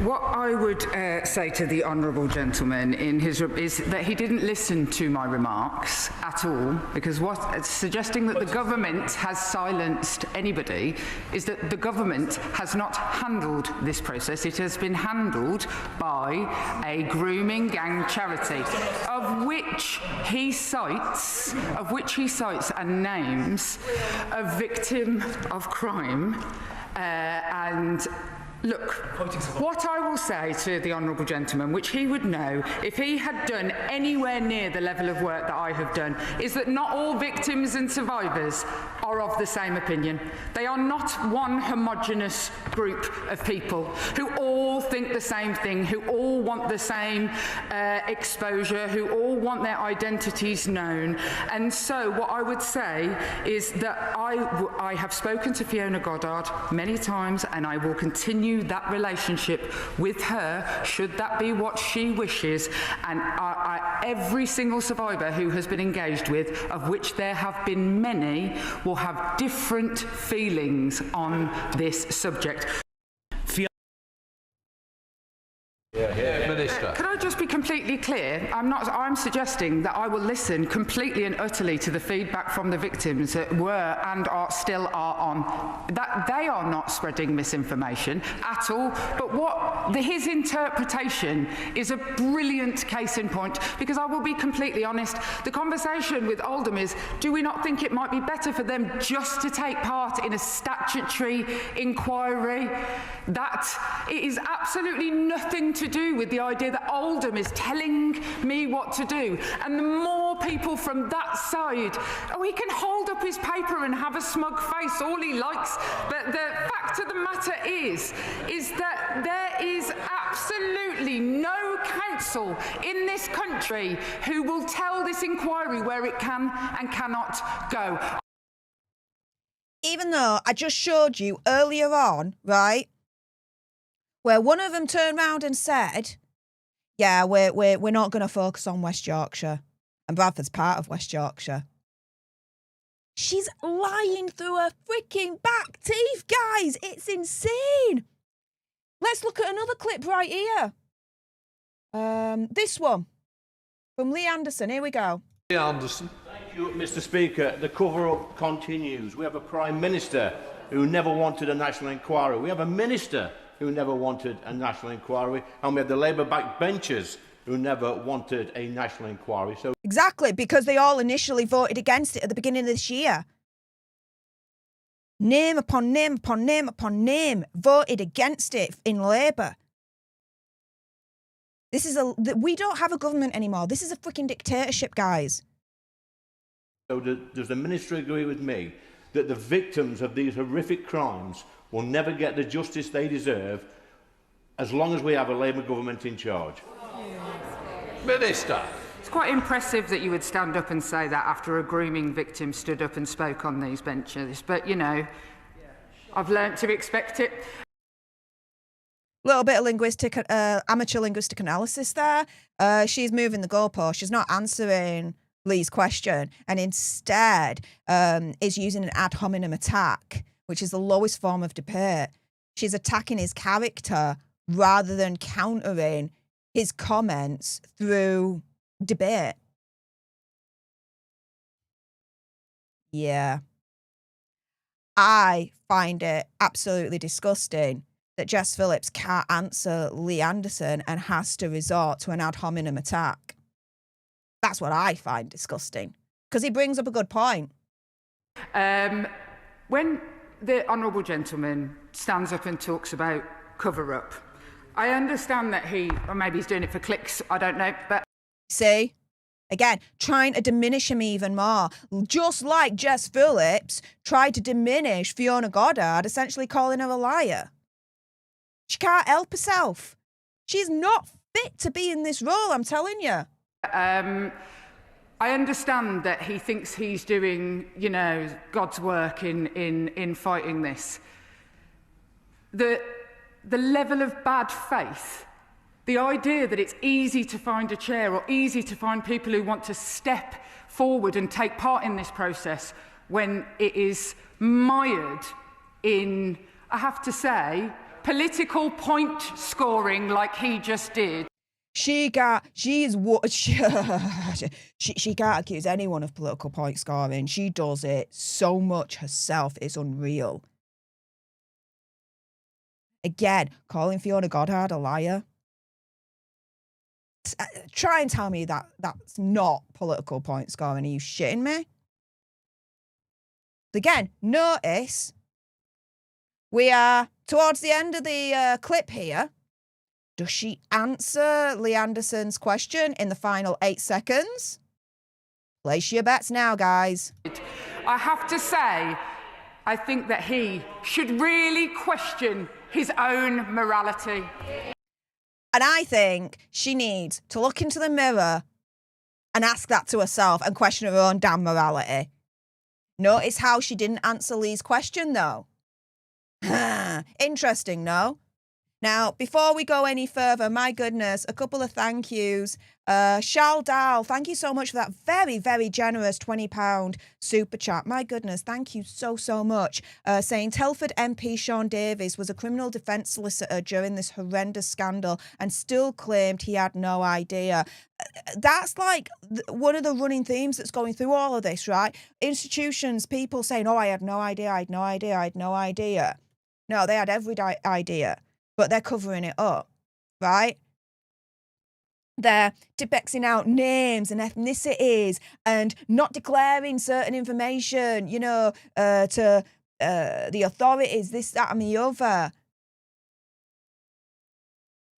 What I would say to the honourable gentleman is that he didn't listen to my remarks at all, because suggesting that the government has silenced anybody is that the government has not handled this process. It has been handled by a grooming gang charity, of which he cites and names a victim of crime. And look, what I will say to the honourable gentleman, which he would know if he had done anywhere near the level of work that I have done, is that not all victims and survivors are of the same opinion. They are not one homogenous group of people who all think the same thing, who all want the same exposure, who all want their identities known. And so what I would say is that I have spoken to Fiona Goddard many times, and I will continue that relationship with her should that be what she wishes. And every single survivor who has been engaged with, of which there have been many, will have different feelings on this subject. Minister. Can I just be completely clear? I'm suggesting that I will listen completely and utterly to the feedback from the victims that were and still are on. That they are not spreading misinformation at all. But his interpretation is a brilliant case in point, because I will be completely honest, the conversation with Oldham is, do we not think it might be better for them just to take part in a statutory inquiry? That it is absolutely nothing to do with the idea that Oldham is telling me what to do. And the more people from that side, he can hold up his paper and have a smug face all he likes, but the fact of the matter is that there is absolutely no council in this country who will tell this inquiry where it can and cannot go. Even though I just showed you earlier on, right, where one of them turned round and said, yeah, we're not going to focus on West Yorkshire. And Bradford's part of West Yorkshire. She's lying through her freaking back teeth, guys. It's insane. Let's look at another clip right here. This one from Lee Anderson. Here we go. Lee Anderson. Thank you, Mr. Speaker. The cover-up continues. We have a Prime Minister who never wanted a national inquiry. We have a Minister who never wanted a national inquiry, and we have the Labour backbenchers who never wanted a national inquiry. So exactly, because they all initially voted against it at the beginning of this year. Name upon name upon name upon name voted against it in Labour. We don't have a government anymore. This is a freaking dictatorship, guys. So does the Minister agree with me that the victims of these horrific crimes will never get the justice they deserve as long as we have a Labour government in charge? Minister. It's quite impressive that you would stand up and say that after a grooming victim stood up and spoke on these benches. But, you know, I've learnt to expect it. Little bit of amateur linguistic analysis there. She's moving the goalpost. She's not answering Lee's question, and instead is using an ad hominem attack, which is the lowest form of debate. She's attacking his character rather than countering his comments through debate. Yeah. I find it absolutely disgusting that Jess Phillips can't answer Lee Anderson and has to resort to an ad hominem attack. That's what I find disgusting, because he brings up a good point. When the honourable gentleman stands up and talks about cover-up, I understand that or maybe he's doing it for clicks, I don't know, but... See? Again, trying to diminish him even more. Just like Jess Phillips tried to diminish Fiona Goddard, essentially calling her a liar. She can't help herself. She's not fit to be in this role, I'm telling you. I understand that he thinks he's doing, you know, God's work in fighting this. The level of bad faith, the idea that it's easy to find a chair or easy to find people who want to step forward and take part in this process when it is mired in, I have to say, political point scoring like he just did. She can't accuse anyone of political point scoring. She does it so much herself, it's unreal. Again, calling Fiona Goddard a liar. Try and tell me that that's not political point scoring. Are you shitting me? Again, notice we are towards the end of the clip here. Does she answer Lee Anderson's question in the final 8 seconds? Place your bets now, guys. I have to say, I think that he should really question his own morality. And I think she needs to look into the mirror and ask that to herself and question her own damn morality. Notice how she didn't answer Lee's question, though. Interesting, no? Now, before we go any further, my goodness, a couple of thank yous. Shal Dal, thank you so much for that very, very generous £20 super chat. My goodness, thank you so, so much. Saying Telford MP Sean Davies was a criminal defence solicitor during this horrendous scandal and still claimed he had no idea. That's like one of the running themes that's going through all of this, right? Institutions, people saying, oh, I had no idea, I had no idea, I had no idea. No, they had every idea, but they're covering it up, right? They're tipexing out names and ethnicities and not declaring certain information, you know, to the authorities, this, that, and the other.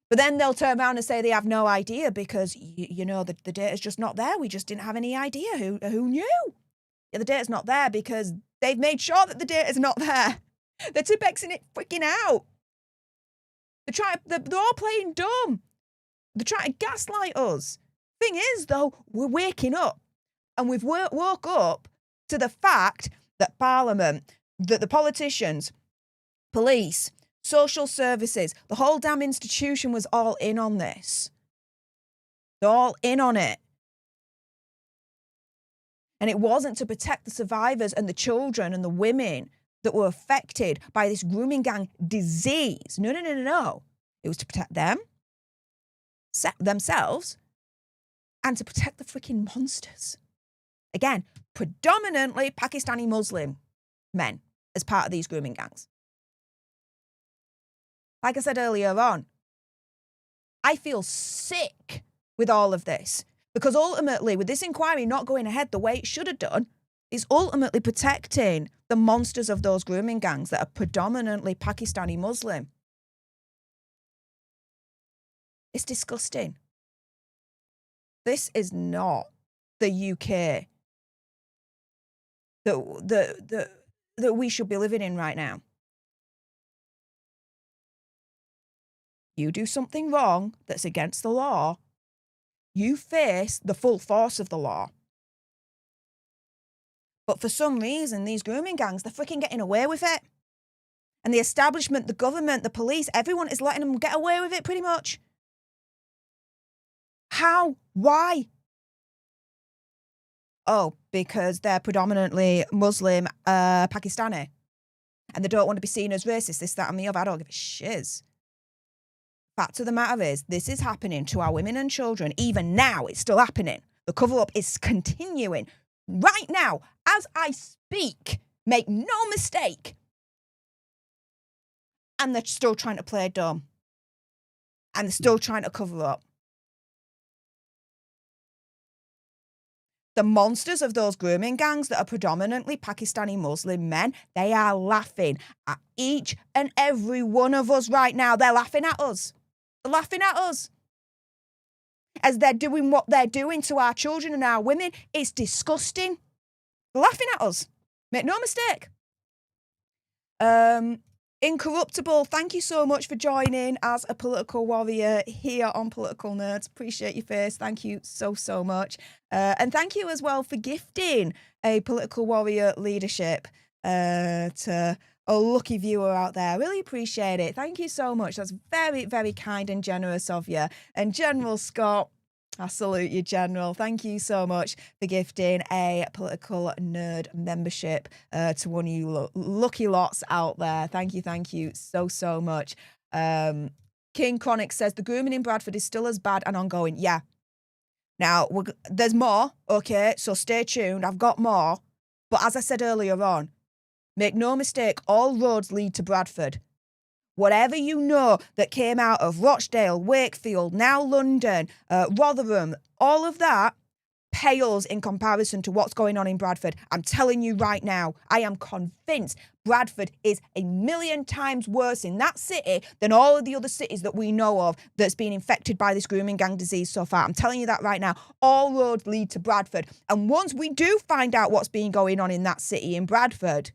But then they'll turn around and say they have no idea because, you know, the data's just not there. We just didn't have any idea. Who knew? Yeah, the data's not there because they've made sure that the data's not there. They're tipexing it freaking out. They're all playing dumb. They're trying to gaslight us. Thing is, though, we're waking up. And we've woke up to the fact that Parliament, that the politicians, police, social services, the whole damn institution was all in on this. They're all in on it. And it wasn't to protect the survivors and the children and the women that were affected by this grooming gang disease. No. It was to protect them, themselves, and to protect the freaking monsters. Again, predominantly Pakistani Muslim men as part of these grooming gangs. Like I said earlier on, I feel sick with all of this because ultimately, with this inquiry not going ahead the way it should have done, it's ultimately protecting the monsters of those grooming gangs that are predominantly Pakistani Muslim. It's disgusting. This is not the UK that we should be living in right now. You do something wrong that's against the law, you face the full force of the law. But for some reason, these grooming gangs, they're freaking getting away with it. And the establishment, the government, the police, everyone is letting them get away with it pretty much. How? Why? Oh, because they're predominantly Muslim, Pakistani. And they don't want to be seen as racist, this, that, and the other. I don't give a shiz. Fact of the matter is, this is happening to our women and children. Even now, it's still happening. The cover-up is continuing. Right now, as I speak, make no mistake. And they're still trying to play dumb. And they're still trying to cover up. The monsters of those grooming gangs that are predominantly Pakistani Muslim men, they are laughing at each and every one of us right now. They're laughing at us. They're laughing at us. As they're doing what they're doing to our children and our women, it's disgusting. They're laughing at us. Make no mistake. Incorruptible, thank you so much for joining as a political warrior here on Political Nerds. Appreciate your face. Thank you so, so much. And thank you as well for gifting a political warrior leadership to a lucky viewer out there. Really appreciate it. Thank you so much. That's very, very kind and generous of you. And General Scott, I salute you, General. Thank you so much for gifting a political nerd membership to one of you lucky lots out there. Thank you so, so much. King Chronic says, the grooming in Bradford is still as bad and ongoing. Yeah. Now, there's more, okay, so stay tuned. I've got more. But as I said earlier on, make no mistake, all roads lead to Bradford. Whatever you know that came out of Rochdale, Wakefield, now London, Rotherham, all of that pales in comparison to what's going on in Bradford. I'm telling you right now, I am convinced Bradford is a million times worse in that city than all of the other cities that we know of that's been infected by this grooming gang disease so far. I'm telling you that right now. All roads lead to Bradford. And once we do find out what's been going on in that city in Bradford,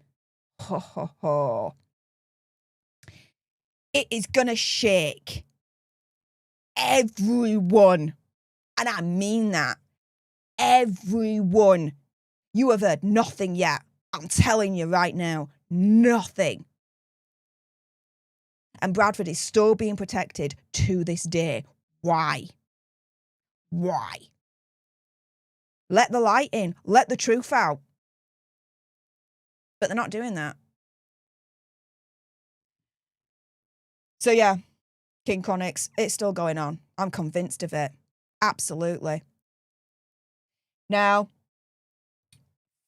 it is going to shake everyone. And I mean that. Everyone. You have heard nothing yet. I'm telling you right now, nothing. And Bradford is still being protected to this day. Why? Why? Let the light in. Let the truth out. But they're not doing that. So yeah, King Chronics, it's still going on. I'm convinced of it. Absolutely. Now,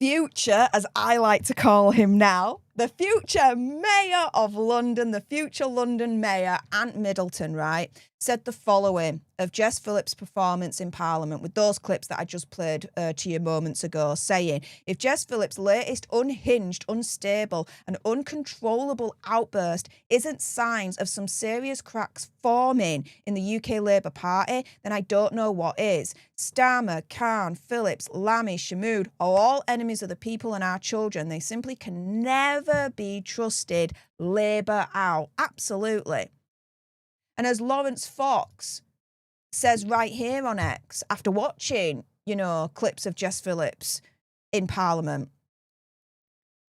future, as I like to call him now, the future mayor of London, the future London mayor, Ant Middleton, right, said the following of Jess Phillips' performance in Parliament with those clips that I just played to you moments ago, saying, if Jess Phillips' latest unhinged, unstable and uncontrollable outburst isn't signs of some serious cracks forming in the UK Labour Party, then I don't know what is. Starmer, Khan, Phillips, Lammy, Shamood are all enemies of the people and our children. They simply can never be trusted. Labour out. Absolutely. And as Lawrence Fox says right here on X, after watching, clips of Jess Phillips in Parliament,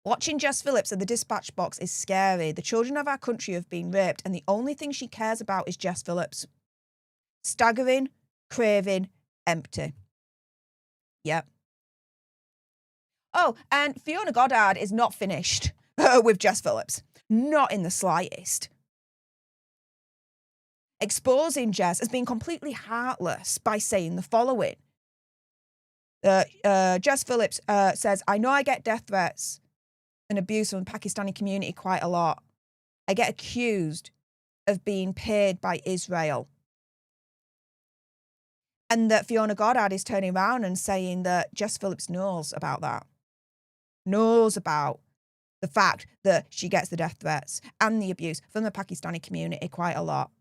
watching Jess Phillips at the dispatch box is scary. The children of our country have been raped, and the only thing she cares about is Jess Phillips. Staggering, craving, empty. Yep. Oh, and Fiona Goddard is not finished with Jess Phillips. Not in the slightest. Exposing Jess as being completely heartless by saying the following. Jess Phillips says, I know I get death threats and abuse from the Pakistani community quite a lot. I get accused of being paid by Israel. And that Fiona Goddard is turning around and saying that Jess Phillips knows about that. Knows about the fact that she gets the death threats and the abuse from the Pakistani community quite a lot.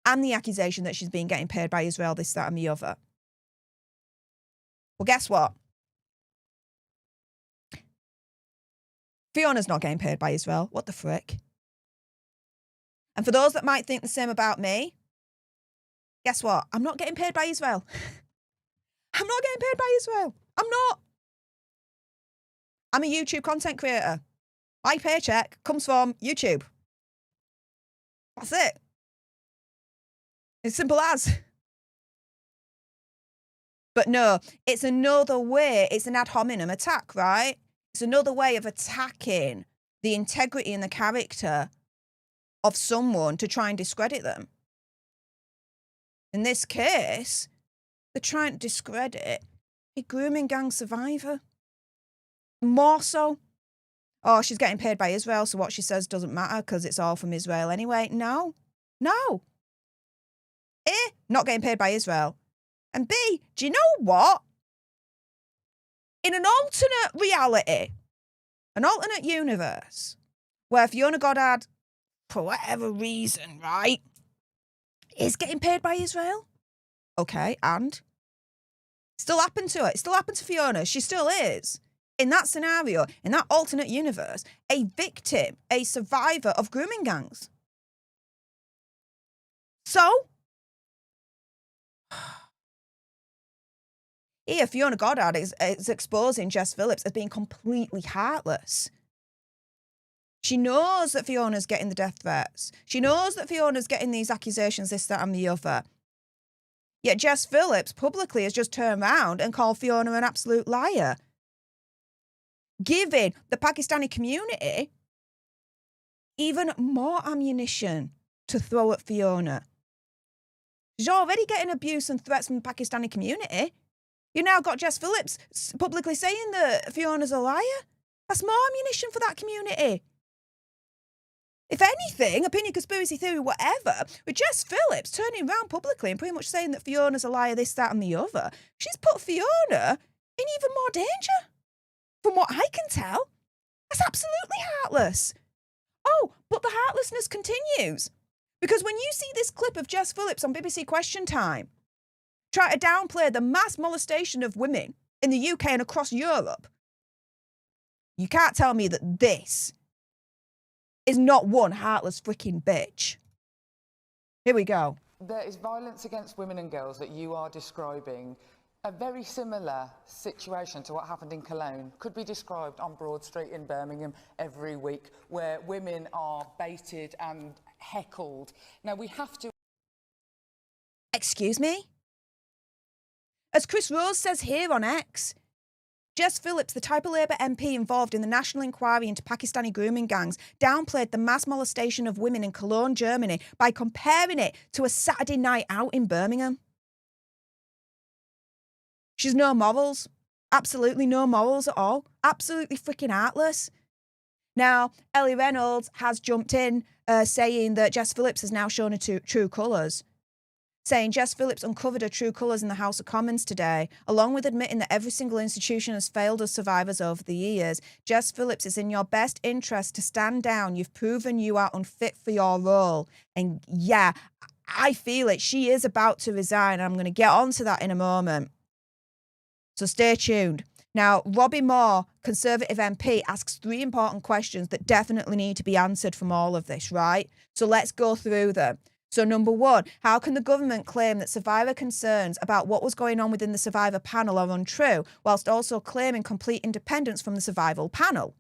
And the accusation that she's been getting paid by Israel, this, that, and the other. Well, guess what? Fiona's not getting paid by Israel. What the frick? And for those that might think the same about me, guess what? I'm not getting paid by Israel. I'm not getting paid by Israel. I'm not. I'm a YouTube content creator. My paycheck comes from YouTube. That's it. It's simple as. But no, it's another way. It's an ad hominem attack, right? It's another way of attacking the integrity and the character of someone to try and discredit them. In this case, they're trying to discredit a grooming gang survivor. More so. Oh, she's getting paid by Israel, so what she says doesn't matter because it's all from Israel anyway. No. A, not getting paid by Israel. And B, do you know what? In an alternate reality, an alternate universe, where Fiona Goddard, for whatever reason, right, is getting paid by Israel. Okay, and? Still happened to her. It still happened to Fiona. She still is. In that scenario, in that alternate universe, a victim, a survivor of grooming gangs. So, here, Fiona Goddard is exposing Jess Phillips as being completely heartless. She knows that Fiona's getting the death threats. She knows that Fiona's getting these accusations, this, that, and the other. Yet Jess Phillips publicly has just turned around and called Fiona an absolute liar, giving the Pakistani community even more ammunition to throw at Fiona. She's already getting abuse and threats from the Pakistani community. You now got Jess Phillips publicly saying that Fiona's a liar. That's more ammunition for that community. If anything, opinion, conspiracy theory, whatever, with Jess Phillips turning around publicly and pretty much saying that Fiona's a liar, this, that, and the other, she's put Fiona in even more danger. From what I can tell, that's absolutely heartless. Oh, but the heartlessness continues. Because when you see this clip of Jess Phillips on BBC Question Time, try to downplay the mass molestation of women in the UK and across Europe, you can't tell me that this is not one heartless freaking bitch. Here we go. There is violence against women and girls that you are describing. A very similar situation to what happened in Cologne could be described on Broad Street in Birmingham every week, where women are baited and heckled. Now, we have to... Excuse me? As Chris Rose says here on X, Jess Phillips, the type of Labour MP involved in the national inquiry into Pakistani grooming gangs, downplayed the mass molestation of women in Cologne, Germany, by comparing it to a Saturday night out in Birmingham. She's no morals. Absolutely no morals at all. Absolutely freaking heartless. Now, Ellie Reynolds has jumped in saying that Jess Phillips has now shown her true colours. Saying Jess Phillips uncovered her true colours in the House of Commons today, along with admitting that every single institution has failed us survivors over the years. Jess Phillips, it's in your best interest to stand down. You've proven you are unfit for your role. And yeah, I feel it. She is about to resign. I'm going to get onto that in a moment. So stay tuned. Now, Robbie Moore, Conservative MP, asks 3 important questions that definitely need to be answered from all of this, right? So let's go through them. So number 1, how can the government claim that survivor concerns about what was going on within the survivor panel are untrue, whilst also claiming complete independence from the survival panel?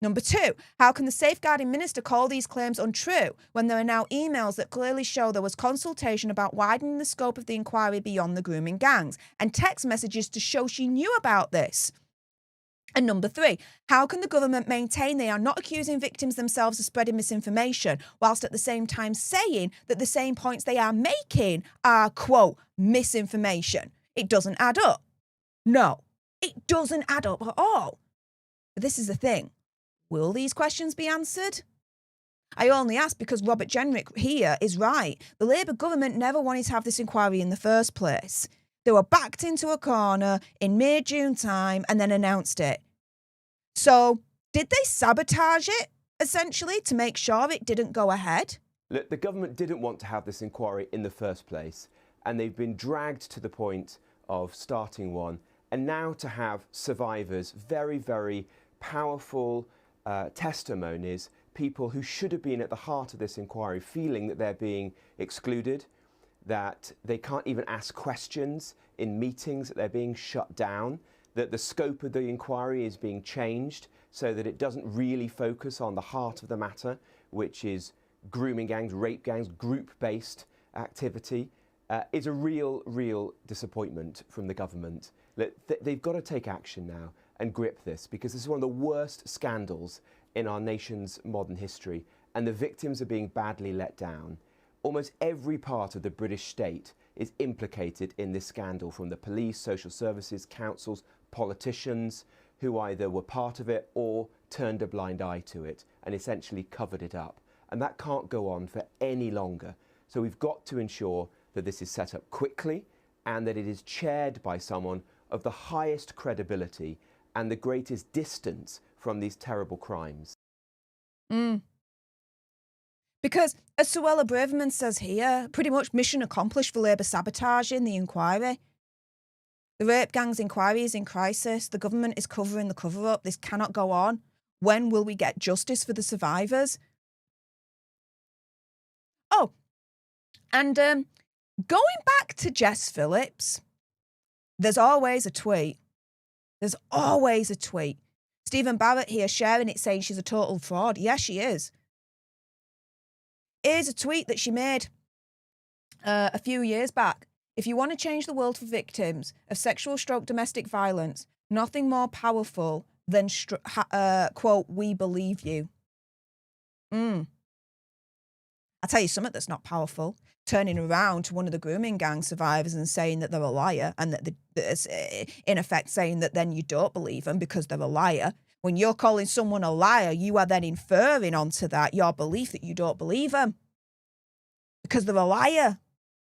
Number 2, how can the safeguarding minister call these claims untrue when there are now emails that clearly show there was consultation about widening the scope of the inquiry beyond the grooming gangs, and text messages to show she knew about this? And number 3, how can the government maintain they are not accusing victims themselves of spreading misinformation, whilst at the same time saying that the same points they are making are, quote, misinformation? It doesn't add up. No, it doesn't add up at all. But this is the thing. Will these questions be answered? I only ask because Robert Jenrick here is right. The Labour government never wanted to have this inquiry in the first place. They were backed into a corner in May, June time and then announced it. So did they sabotage it, essentially, to make sure it didn't go ahead? Look, the government didn't want to have this inquiry in the first place, and they've been dragged to the point of starting one. And now to have survivors, very, very powerful testimonies, people who should have been at the heart of this inquiry, feeling that they're being excluded, that they can't even ask questions in meetings, that they're being shut down, that the scope of the inquiry is being changed so that it doesn't really focus on the heart of the matter, which is grooming gangs, rape gangs, group-based activity, is a real disappointment from the government. They've got to take action now and grip this, because this is one of the worst scandals in our nation's modern history, and the victims are being badly let down. Almost every part of the British state is implicated in this scandal, from the police, social services, councils, politicians, who either were part of it or turned a blind eye to it and essentially covered it up. And that can't go on for any longer. So we've got to ensure that this is set up quickly and that it is chaired by someone of the highest credibility and the greatest distance from these terrible crimes. Because, as Suella Braverman says here, pretty much mission accomplished for Labour sabotaging the inquiry. The rape gang's inquiry is in crisis. The government is covering the cover-up. This cannot go on. When will we get justice for the survivors? Oh, and going back to Jess Phillips, there's always a tweet. There's always a tweet. Stephen Barrett here sharing it, saying she's a total fraud. Yes, she is. Here's a tweet that she made a few years back. If you want to change the world for victims of sexual stroke domestic violence, nothing more powerful than, quote, we believe you. I'll tell you something that's not powerful. Turning around to one of the grooming gang survivors and saying that they're a liar, and that it's in effect saying that then you don't believe them because they're a liar. When you're calling someone a liar, you are then inferring onto that your belief that you don't believe them because they're a liar,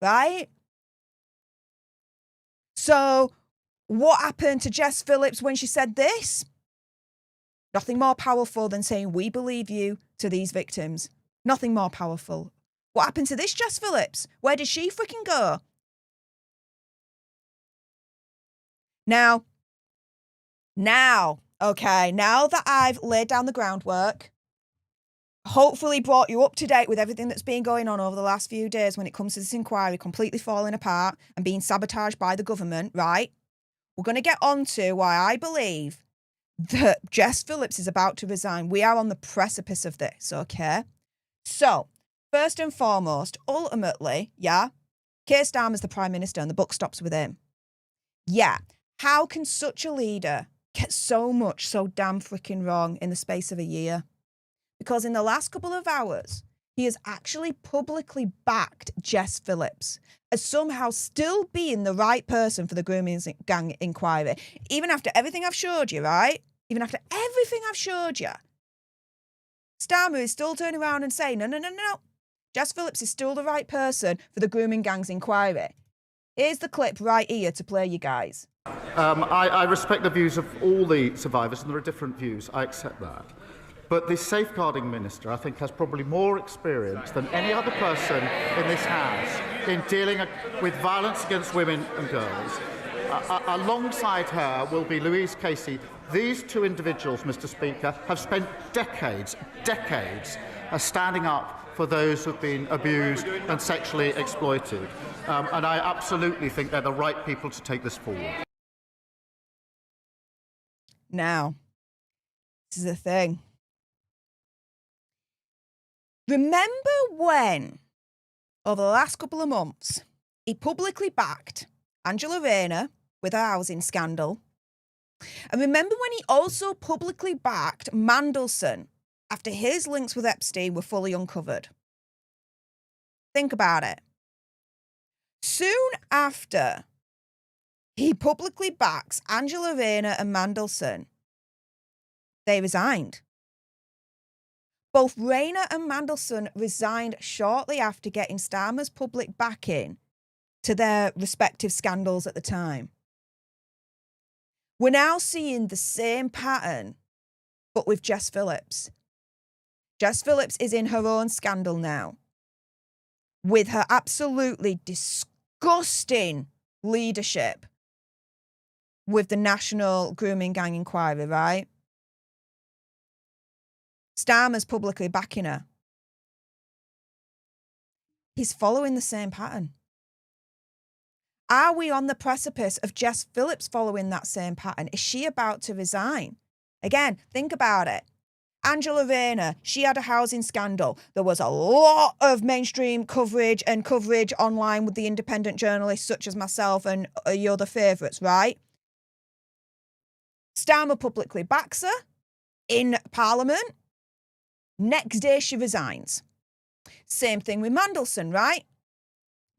right? So what happened to Jess Phillips when she said this? Nothing more powerful than saying we believe you to these victims. Nothing more powerful. What happened to this Jess Phillips? Where did she freaking go? Now, okay, now that I've laid down the groundwork, hopefully brought you up to date with everything that's been going on over the last few days when it comes to this inquiry completely falling apart and being sabotaged by the government, right? We're going to get on to why I believe that Jess Phillips is about to resign. We are on the precipice of this, okay? So, first and foremost, ultimately, yeah, Keir Starmer's the Prime Minister and the buck stops with him. Yeah, how can such a leader get so much so damn freaking wrong in the space of a year? Because in the last couple of hours, he has actually publicly backed Jess Phillips as somehow still being the right person for the grooming gang inquiry. Even after everything I've showed you, right? Even after everything I've showed you, Starmer is still turning around and saying, no. Jess Phillips is still the right person for the grooming gang's inquiry. Here's the clip right here to play you guys. I respect the views of all the survivors, and there are different views. I accept that. But the safeguarding minister, I think, has probably more experience than any other person in this House in dealing with violence against women and girls. Alongside her will be Louise Casey. These two individuals, Mr. Speaker, have spent decades standing up for those who've been abused and sexually exploited. And I absolutely think they're the right people to take this forward. Now, this is the thing. Remember when, over the last couple of months, he publicly backed Angela Rayner with her housing scandal? And remember when he also publicly backed Mandelson after his links with Epstein were fully uncovered? Think about it. Soon after he publicly backs Angela Rayner and Mandelson, they resigned. Both Rayner and Mandelson resigned shortly after getting Starmer's public backing to their respective scandals at the time. We're now seeing the same pattern, but with Jess Phillips. Jess Phillips is in her own scandal now, with her absolutely disgusting leadership with the National Grooming Gang Inquiry, right? Starmer's publicly backing her. He's following the same pattern. Are we on the precipice of Jess Phillips following that same pattern? Is she about to resign? Again, think about it. Angela Rayner, she had a housing scandal. There was a lot of mainstream coverage and coverage online with the independent journalists such as myself and your other favourites, right? Starmer publicly backs her in Parliament. Next day, she resigns. Same thing with Mandelson, right?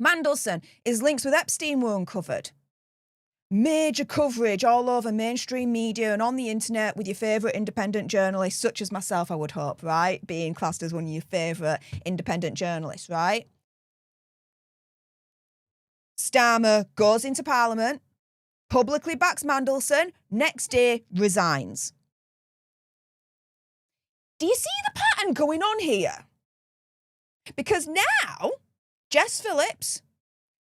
Mandelson, his links with Epstein were uncovered. Major coverage all over mainstream media and on the internet with your favourite independent journalists, such as myself, I would hope, right? Being classed as one of your favourite independent journalists, right? Starmer goes into Parliament, publicly backs Mandelson, next day resigns. Do you see the pattern going on here? Because now, Jess Phillips,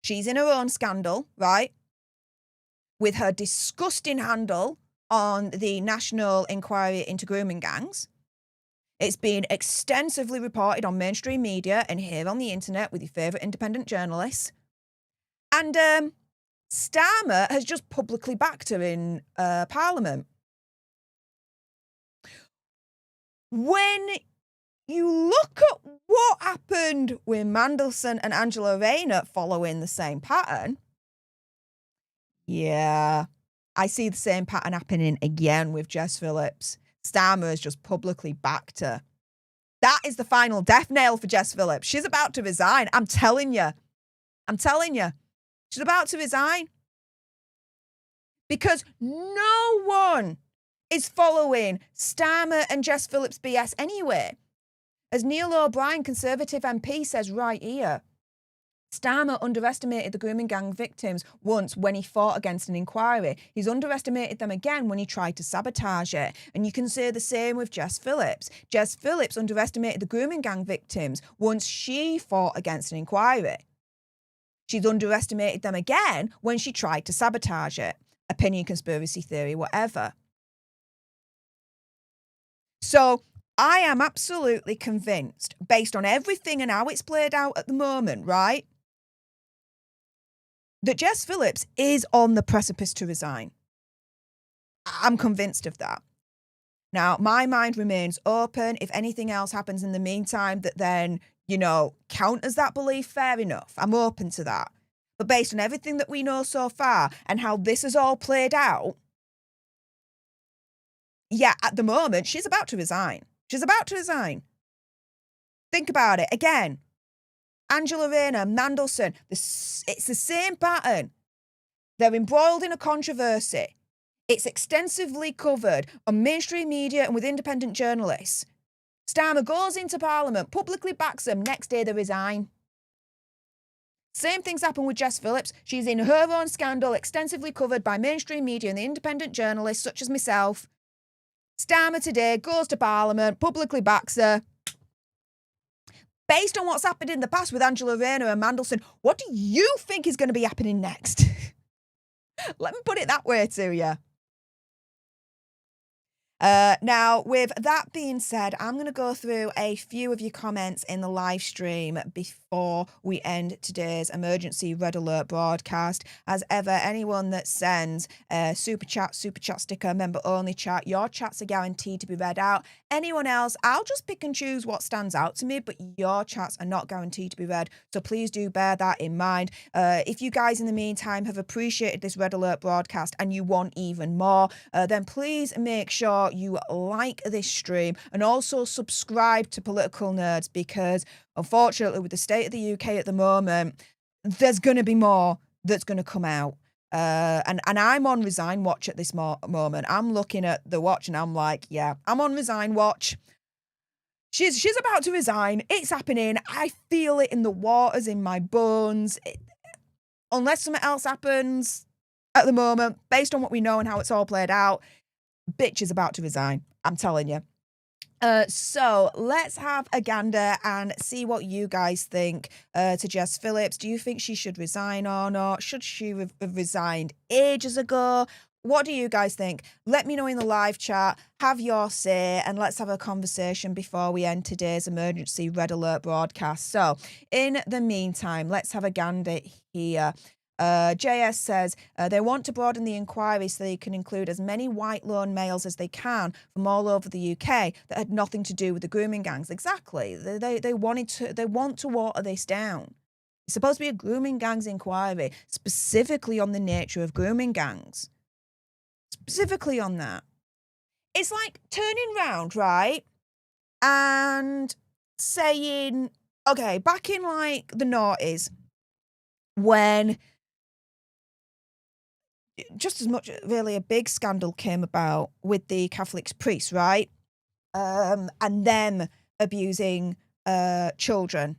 she's in her own scandal, right? With her disgusting handle on the National Inquiry into Grooming Gangs. It's been extensively reported on mainstream media and here on the internet with your favourite independent journalists. And Starmer has just publicly backed her in Parliament. When you look at what happened with Mandelson and Angela Rayner following the same pattern, yeah, I see the same pattern happening again with Jess Phillips. Starmer has just publicly backed her. That is the final death nail for Jess Phillips. She's about to resign. I'm telling you. She's about to resign. Because no one is following Starmer and Jess Phillips BS anyway. As Neil O'Brien, Conservative MP, says right here, Starmer underestimated the grooming gang victims once when he fought against an inquiry. He's underestimated them again when he tried to sabotage it. And you can say the same with Jess Phillips. Jess Phillips underestimated the grooming gang victims once she fought against an inquiry. She's underestimated them again when she tried to sabotage it. Opinion, conspiracy theory, whatever. So I am absolutely convinced, based on everything and how it's played out at the moment, right, that Jess Phillips is on the precipice to resign. I'm convinced of that. Now, my mind remains open. If anything else happens in the meantime that then, you know, count as that belief, fair enough. I'm open to that. But based on everything that we know so far and how this has all played out, yeah, at the moment, she's about to resign. She's about to resign. Think about it. Again, Angela Rayner, Mandelson, it's the same pattern. They're embroiled in a controversy. It's extensively covered on mainstream media and with independent journalists. Starmer goes into Parliament, publicly backs them, next day they resign. Same things happen with Jess Phillips. She's in her own scandal, extensively covered by mainstream media and the independent journalists such as myself. Starmer today goes to Parliament, publicly backs her. Based on what's happened in the past with Angela Rayner and Mandelson, what do you think is going to be happening next? Let me put it that way to you. Now, with that being said, I'm going to go through a few of your comments in the live stream before we end today's emergency red alert broadcast. As ever, anyone that sends a super chat sticker, member only chat, your chats are guaranteed to be read out. Anyone else, I'll just pick and choose what stands out to me, but your chats are not guaranteed to be read. So please do bear that in mind. If you guys in the meantime have appreciated this red alert broadcast and you want even more, then please make sure you like this stream and also subscribe to Political Nerds, because unfortunately with the state of the UK at the moment, there's going to be more that's going to come out. And I'm on resign watch at this moment. I'm looking at the watch and I'm like, yeah, I'm on resign watch. She's about to resign. It's happening. I feel it in the waters, in my bones. Unless something else happens at the moment, based on what we know and how it's all played out, bitch is about to resign. I'm telling you. So let's have a gander and see what you guys think to Jess Phillips. Do you think she should resign or not? Should she have resigned ages ago? What do you guys think? Let me know in the live chat. Have your say and let's have a conversation before we end today's emergency red alert broadcast. So in the meantime, let's have a gander here. JS says they want to broaden the inquiry so they can include as many white lone males as they can from all over the UK that had nothing to do with the grooming gangs. Exactly. They want to water this down. It's supposed to be a grooming gangs inquiry, specifically on the nature of grooming gangs. Specifically on that. It's like turning round, right? And saying, okay, back in like the noughties, when just as much really a big scandal came about with the Catholic priests, right? And them abusing children.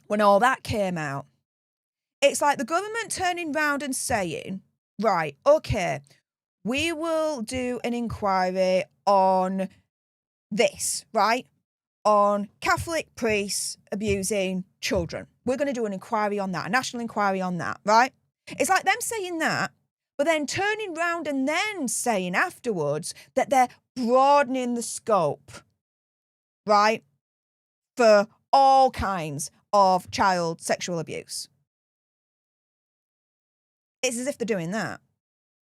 When all that came out, it's like the government turning round and saying, right, okay, we will do an inquiry on this, right? On Catholic priests abusing children. We're going to do an inquiry on that, a national inquiry on that, right? It's like them saying that, but then turning round and then saying afterwards that they're broadening the scope, right, for all kinds of child sexual abuse. It's as if they're doing that.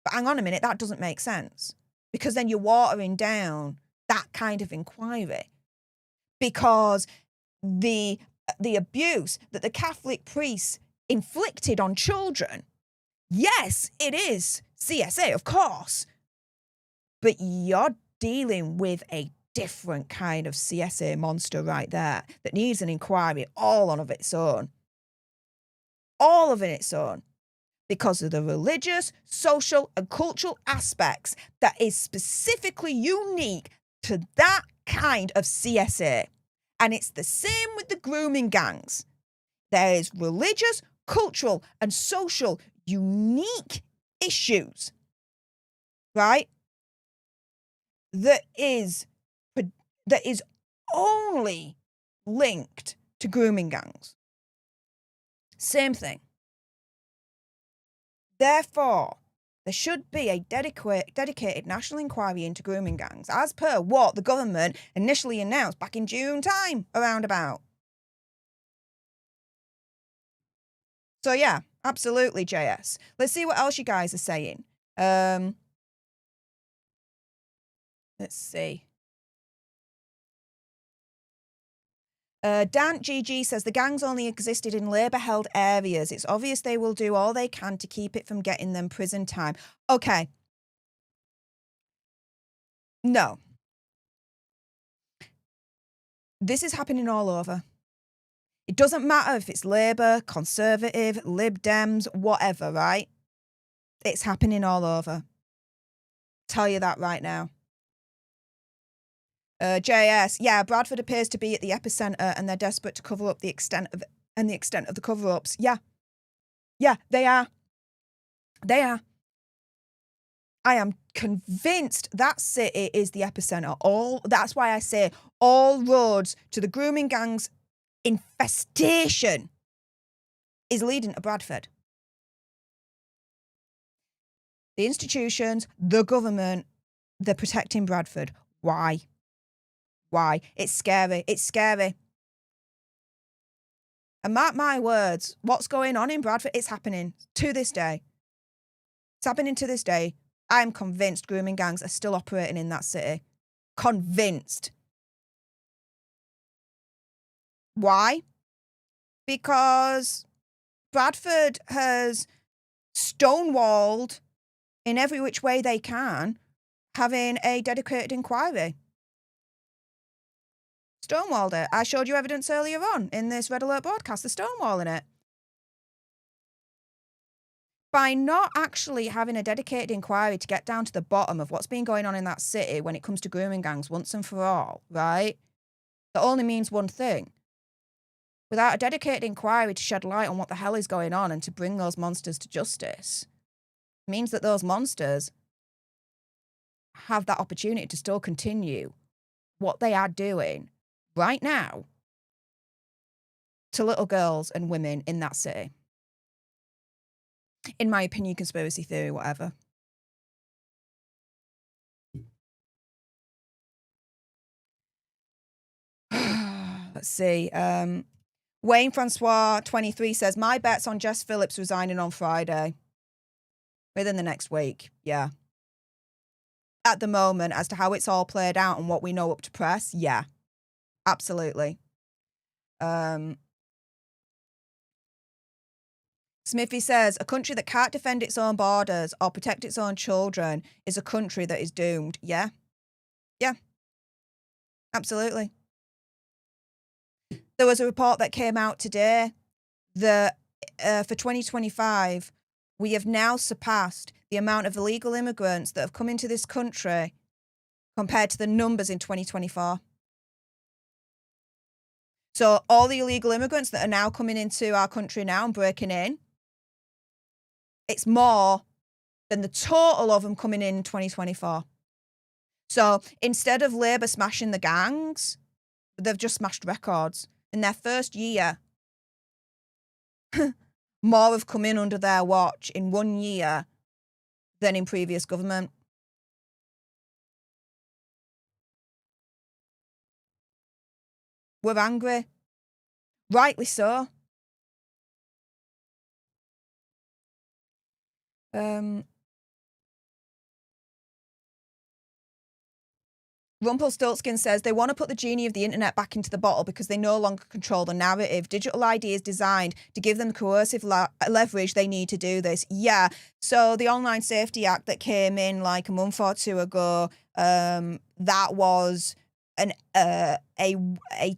But hang on a minute, that doesn't make sense, because then you're watering down that kind of inquiry, because the abuse that the Catholic priests inflicted on children, yes, it is CSA, of course, but you're dealing with a different kind of CSA monster right there that needs an inquiry all on of its own. All of its own. Because of the religious, social, and cultural aspects that is specifically unique to that kind of CSA. And it's the same with the grooming gangs. There is religious, cultural, and social unique issues, right? That is only linked to grooming gangs. Same thing. Therefore, there should be a dedicated national inquiry into grooming gangs, as per what the government initially announced back in June time, around about. So yeah, absolutely, JS. Let's see what else you guys are saying. Let's see. Dan GG says the gangs only existed in Labour-held areas. It's obvious they will do all they can to keep it from getting them prison time. Okay. No. This is happening all over. It doesn't matter if it's Labour, Conservative, Lib Dems, whatever, right? It's happening all over. Tell you that right now. JS, yeah, Bradford appears to be at the epicentre and they're desperate to cover up the extent of the cover-ups. Yeah. Yeah, they are. They are. I am convinced that city is the epicentre. That's why I say all roads to the grooming gangs infestation is leading to Bradford. The institutions, the government, they're protecting Bradford. Why? Why? It's scary. It's scary. And mark my words, what's going on in Bradford, it's happening to this day. It's happening to this day. I'm convinced grooming gangs are still operating in that city. Convinced. Why? Because Bradford has stonewalled in every which way they can having a dedicated inquiry. Stonewalled it. I showed you evidence earlier on in this Red Alert broadcast, the stonewalling it. By not actually having a dedicated inquiry to get down to the bottom of what's been going on in that city when it comes to grooming gangs once and for all, right? That only means one thing. Without a dedicated inquiry to shed light on what the hell is going on and to bring those monsters to justice, it means that those monsters have that opportunity to still continue what they are doing right now to little girls and women in that city. In my opinion, conspiracy theory, whatever. Let's see. Wayne Francois 23 says, my bet's on Jess Phillips resigning on Friday. Within the next week, yeah. At the moment, as to how it's all played out and what we know up to press, yeah. Absolutely. Smithy says, a country that can't defend its own borders or protect its own children is a country that is doomed. Yeah. Yeah. Absolutely. There was a report that came out today that for 2025, we have now surpassed the amount of illegal immigrants that have come into this country compared to the numbers in 2024. So all the illegal immigrants that are now coming into our country now and breaking in, it's more than the total of them coming in 2024. So instead of Labour smashing the gangs, they've just smashed records. In their first year, more have come in under their watch in 1 year than in previous government. We're angry. Rightly so. Rumpelstiltskin says they want to put the genie of the internet back into the bottle because they no longer control the narrative. Digital ID is designed to give them the coercive leverage they need to do this. Yeah. So the Online Safety Act that came in like a month or two ago, that was a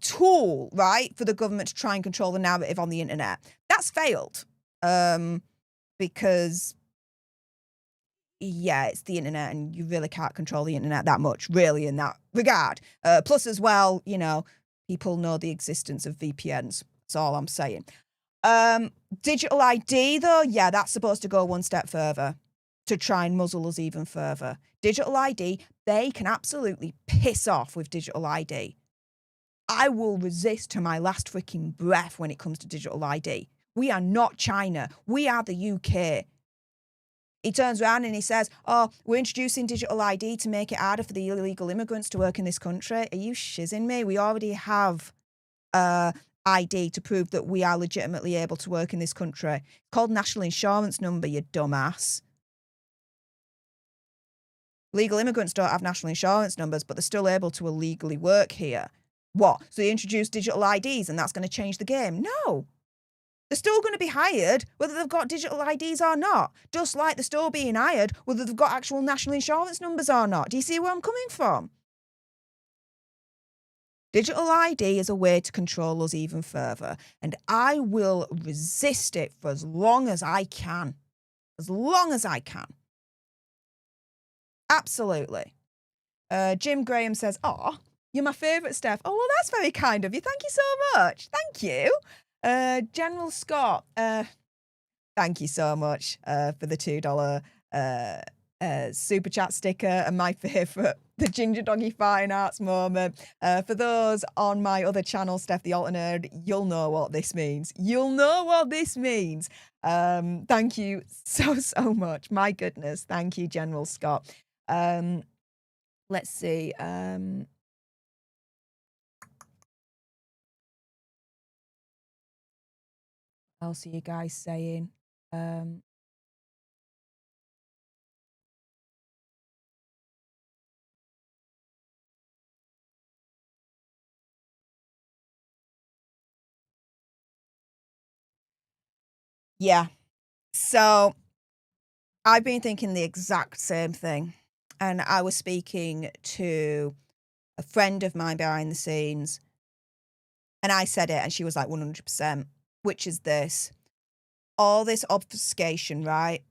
tool, right, for the government to try and control the narrative on the internet. That's failed because, yeah, it's the internet and you really can't control the internet that much, really, in that regard. Plus, as well, you know, people know the existence of VPNs. That's all I'm saying. Digital ID, though, yeah, that's supposed to go one step further to try and muzzle us even further. Digital ID, they can absolutely piss off with digital ID. I will resist to my last freaking breath when it comes to digital ID. We are not China. We are the UK. He turns around and he says, oh, we're introducing digital ID to make it harder for the illegal immigrants to work in this country. Are you shizzing me? We already have ID to prove that we are legitimately able to work in this country. It's called national insurance number, you dumbass. Legal immigrants don't have national insurance numbers, but they're still able to illegally work here. What? So they introduced digital IDs and that's going to change the game? No. They're still going to be hired whether they've got digital IDs or not. Just like they're still being hired whether they've got actual national insurance numbers or not. Do you see where I'm coming from? Digital ID is a way to control us even further. And I will resist it for as long as I can. As long as I can. Absolutely. Jim Graham says, "Oh, you're my favourite, Steph." Oh, well, that's very kind of you. Thank you so much. Thank you. General Scott, thank you so much for the $2 super chat sticker. And my favourite, the Ginger Doggy Fine Arts moment. For those on my other channel, Steph the Alternate, you'll know what this means. You'll know what this means. Thank you so much. My goodness. Thank you, General Scott. Let's see. What else are you guys saying? Yeah. So I've been thinking the exact same thing. And I was speaking to a friend of mine behind the scenes. And I said it and she was like 100%, which is this. All this obfuscation, right?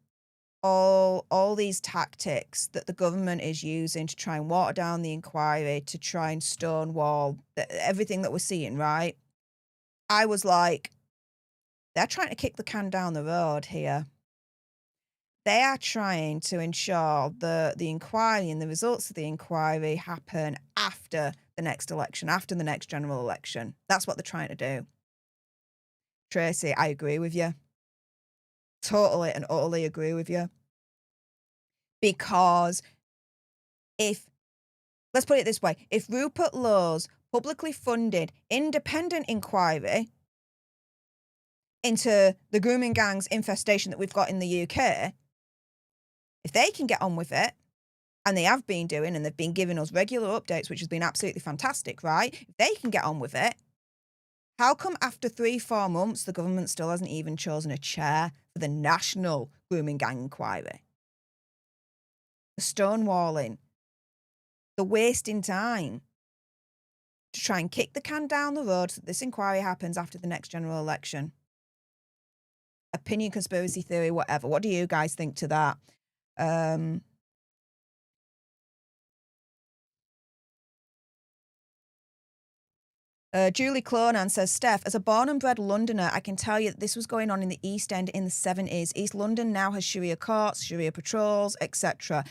All these tactics that the government is using to try and water down the inquiry, to try and stonewall everything that we're seeing, right? I was like, they're trying to kick the can down the road here. They are trying to ensure the inquiry and the results of the inquiry happen after the next election, after the next general election. That's what they're trying to do. Tracy, I agree with you. Totally and utterly agree with you. Because let's put it this way, if Rupert Lowe's publicly funded independent inquiry into the grooming gangs infestation that we've got in the UK, if they can get on with it, and they have been doing, and they've been giving us regular updates, which has been absolutely fantastic, right? If they can get on with it, how come after 3-4 months, the government still hasn't even chosen a chair for the National Grooming Gang Inquiry? The stonewalling, the wasting time to try and kick the can down the road so that this inquiry happens after the next general election. Opinion, conspiracy theory, whatever. What do you guys think to that? Julie Clonan says, Steph, as a born and bred Londoner, I can tell you that this was going on in the East End in the 70s. East London now has Sharia courts, Sharia patrols, etc.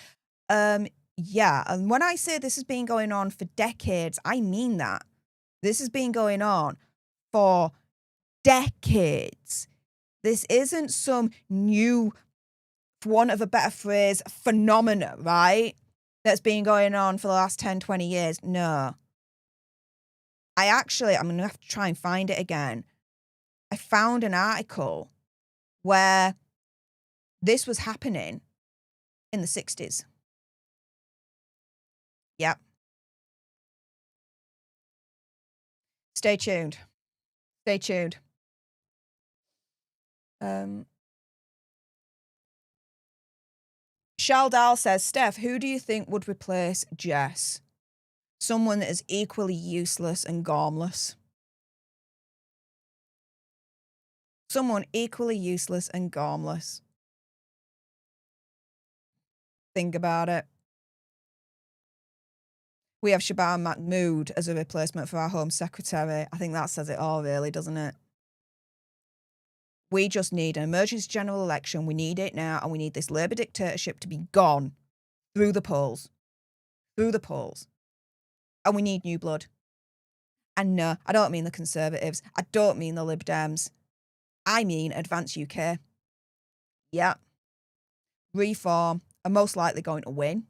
Yeah, and when I say this has been going on for decades, I mean that. This has been going on for decades. This isn't some new, for want of a better phrase, phenomena, right? That's been going on for the last 10, 20 years. No. I'm going to have to try and find it again. I found an article where this was happening in the 60s. Yep. Stay tuned. Stay tuned. Shaldal says, Steph, who do you think would replace Jess? Someone that is equally useless and gormless. Someone equally useless and gormless. Think about it. We have Shaban Mahmood as a replacement for our Home Secretary. I think that says it all, really, doesn't it? We just need an emergency general election. We need it now, and we need this Labour dictatorship to be gone through the polls. Through the polls. And we need new blood. And no, I don't mean the Conservatives. I don't mean the Lib Dems. I mean Advance UK. Yeah. Reform are most likely going to win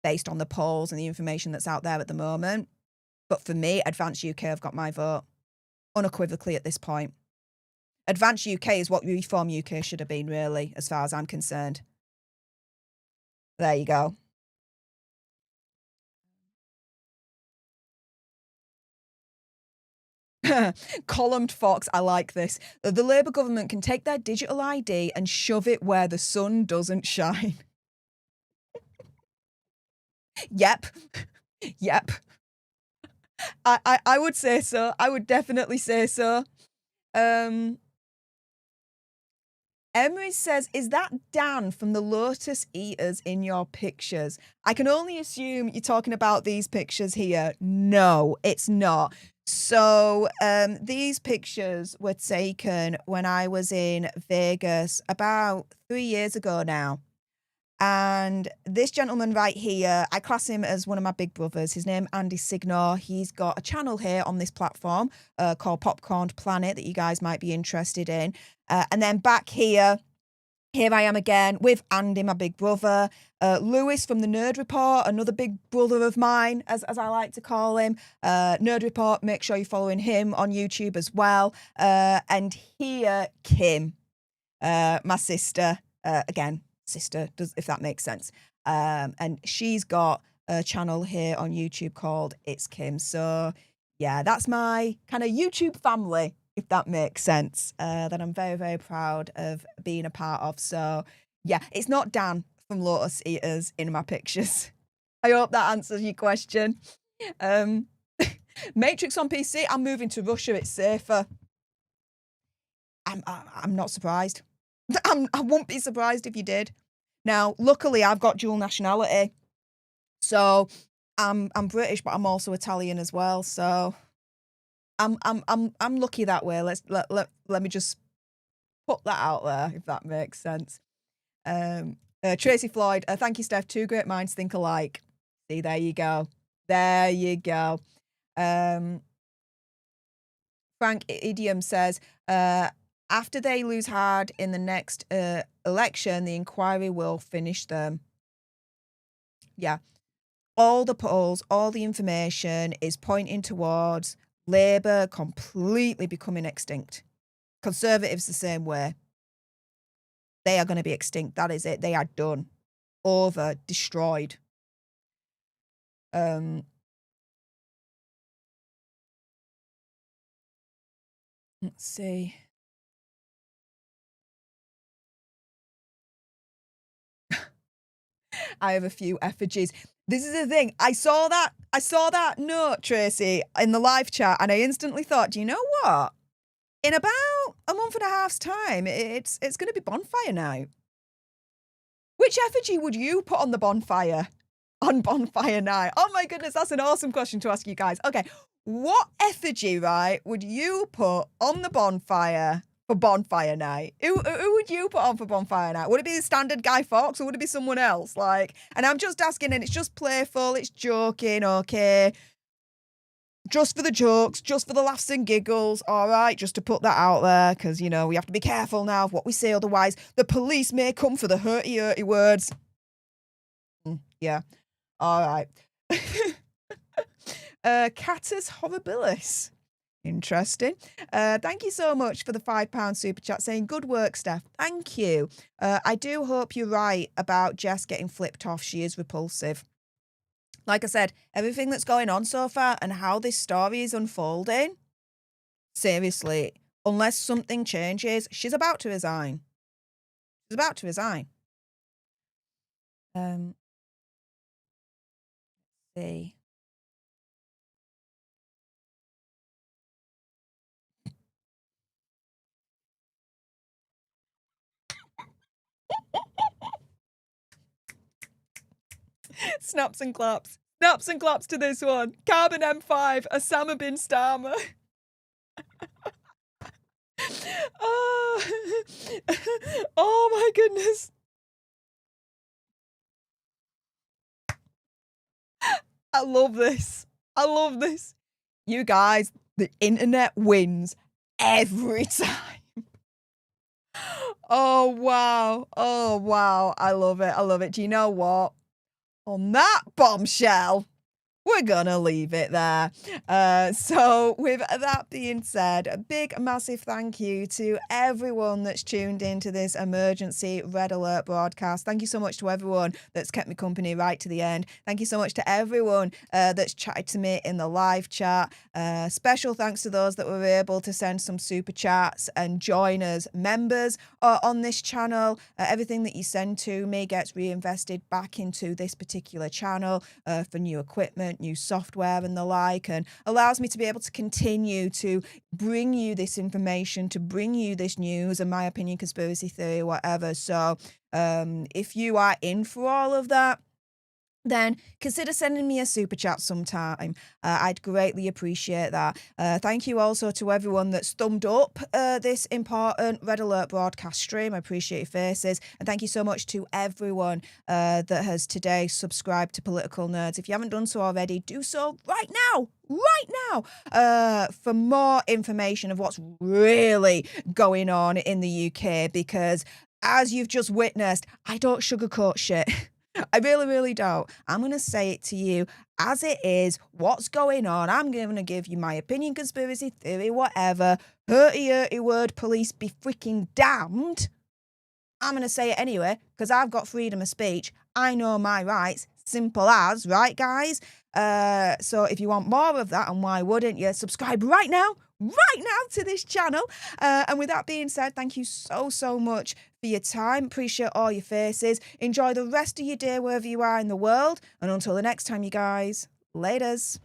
based on the polls and the information that's out there at the moment. But for me, Advance UK have got my vote unequivocally at this point. Advance UK is what Reform UK should have been, really, as far as I'm concerned. There you go. Columned Fox, I like this. The Labour government can take their digital ID and shove it where the sun doesn't shine. Yep. Yep. I would say so. I would definitely say so. Emery says, is that Dan from the Lotus Eaters in your pictures? I can only assume you're talking about these pictures here. No, it's not. So these pictures were taken when I was in Vegas about 3 years ago now. And this gentleman right here, I class him as one of my big brothers. His name, Andy Signor. He's got a channel here on this platform called Popcorn Planet that you guys might be interested in. And then back here I am again with Andy, my big brother. Lewis from the Nerd Report, another big brother of mine, as I like to call him. Nerd Report, make sure you're following him on YouTube as well. And here, Kim, my sister, again, sister, if that makes sense. And she's got a channel here on YouTube called It's Kim. So yeah, that's my kind of YouTube family, if that makes sense, that I'm very, very proud of being a part of. So yeah, it's not Dan from Lotus Eaters in my pictures. I hope that answers your question. Matrix on PC, I'm moving to Russia, it's safer. I'm not surprised. I won't be surprised if you did. Now, luckily, I've got dual nationality, so I'm British, but I'm also Italian as well. So I'm lucky that way. Let me just put that out there, if that makes sense. Tracy Floyd, thank you, Steph. Two great minds think alike. See, there you go. There you go. Frank Idiom says, after they lose hard in the next election, the inquiry will finish them. Yeah. All the polls, all the information is pointing towards Labour completely becoming extinct. Conservatives the same way. They are going to be extinct. That is it. They are done. Over. Destroyed. Let's see. I have a few effigies. This is the thing. I saw that note, Tracy, in the live chat, and I instantly thought, do you know what? In about a month and a half's time, it's going to be bonfire night. Which effigy would you put on the bonfire on bonfire night? Oh my goodness, that's an awesome question to ask you guys. Okay, what effigy, right, would you put on the bonfire for bonfire night? Who would you put on for bonfire night? Would it be the standard Guy Fawkes or would it be someone else? Like, and I'm just asking, and it's just playful, it's joking, okay. Just for the jokes, just for the laughs and giggles, all right, just to put that out there, because, you know, we have to be careful now of what we say, otherwise the police may come for the hurty words. Yeah, all right. Catus Horribilis. Interesting. Thank you so much for the £5 super chat saying, good work, Steph. Thank you. I do hope you're right about Jess getting flipped off. She is repulsive. Like I said, everything that's going on so far and how this story is unfolding, seriously, unless something changes, she's about to resign. She's about to resign. Let's see. Snaps and claps. Snaps and claps to this one. Carbon M5, Osama bin Starmer. Oh my goodness. I love this. I love this. You guys, the internet wins every time. Oh, wow. Oh, wow. I love it. I love it. Do you know what? On that bombshell, we're gonna leave it there. So with that being said, a big massive thank you to everyone that's tuned into this emergency Red Alert broadcast. Thank you so much to everyone that's kept me company right to the end. Thank you so much to everyone that's chatted to me in the live chat. Special thanks to those that were able to send some super chats and join as members on this channel. Everything that you send to me gets reinvested back into this particular channel for new equipment, new software and the like, and allows me to be able to continue to bring you this information, to bring you this news and my opinion, conspiracy theory, whatever. So if you are in for all of that, then consider sending me a super chat sometime. I'd greatly appreciate that. Thank you also to everyone that's thumbed up this important Red Alert broadcast stream. I appreciate your faces. And thank you so much to everyone that has today subscribed to Political Nerds. If you haven't done so already, do so right now. For more information of what's really going on in the UK, because as you've just witnessed, I don't sugarcoat shit. I really, really don't. I'm going to say it to you as it is, what's going on. I'm going to give you my opinion, conspiracy theory, whatever. Hurty word, police be freaking damned. I'm going to say it anyway, because I've got freedom of speech. I know my rights. Simple as, right, guys? So if you want more of that, and why wouldn't you, subscribe right now to this channel. And with that being said, thank you so much for your time. Appreciate all your faces. Enjoy the rest of your day wherever you are in the world. And until the next time, you guys, laters.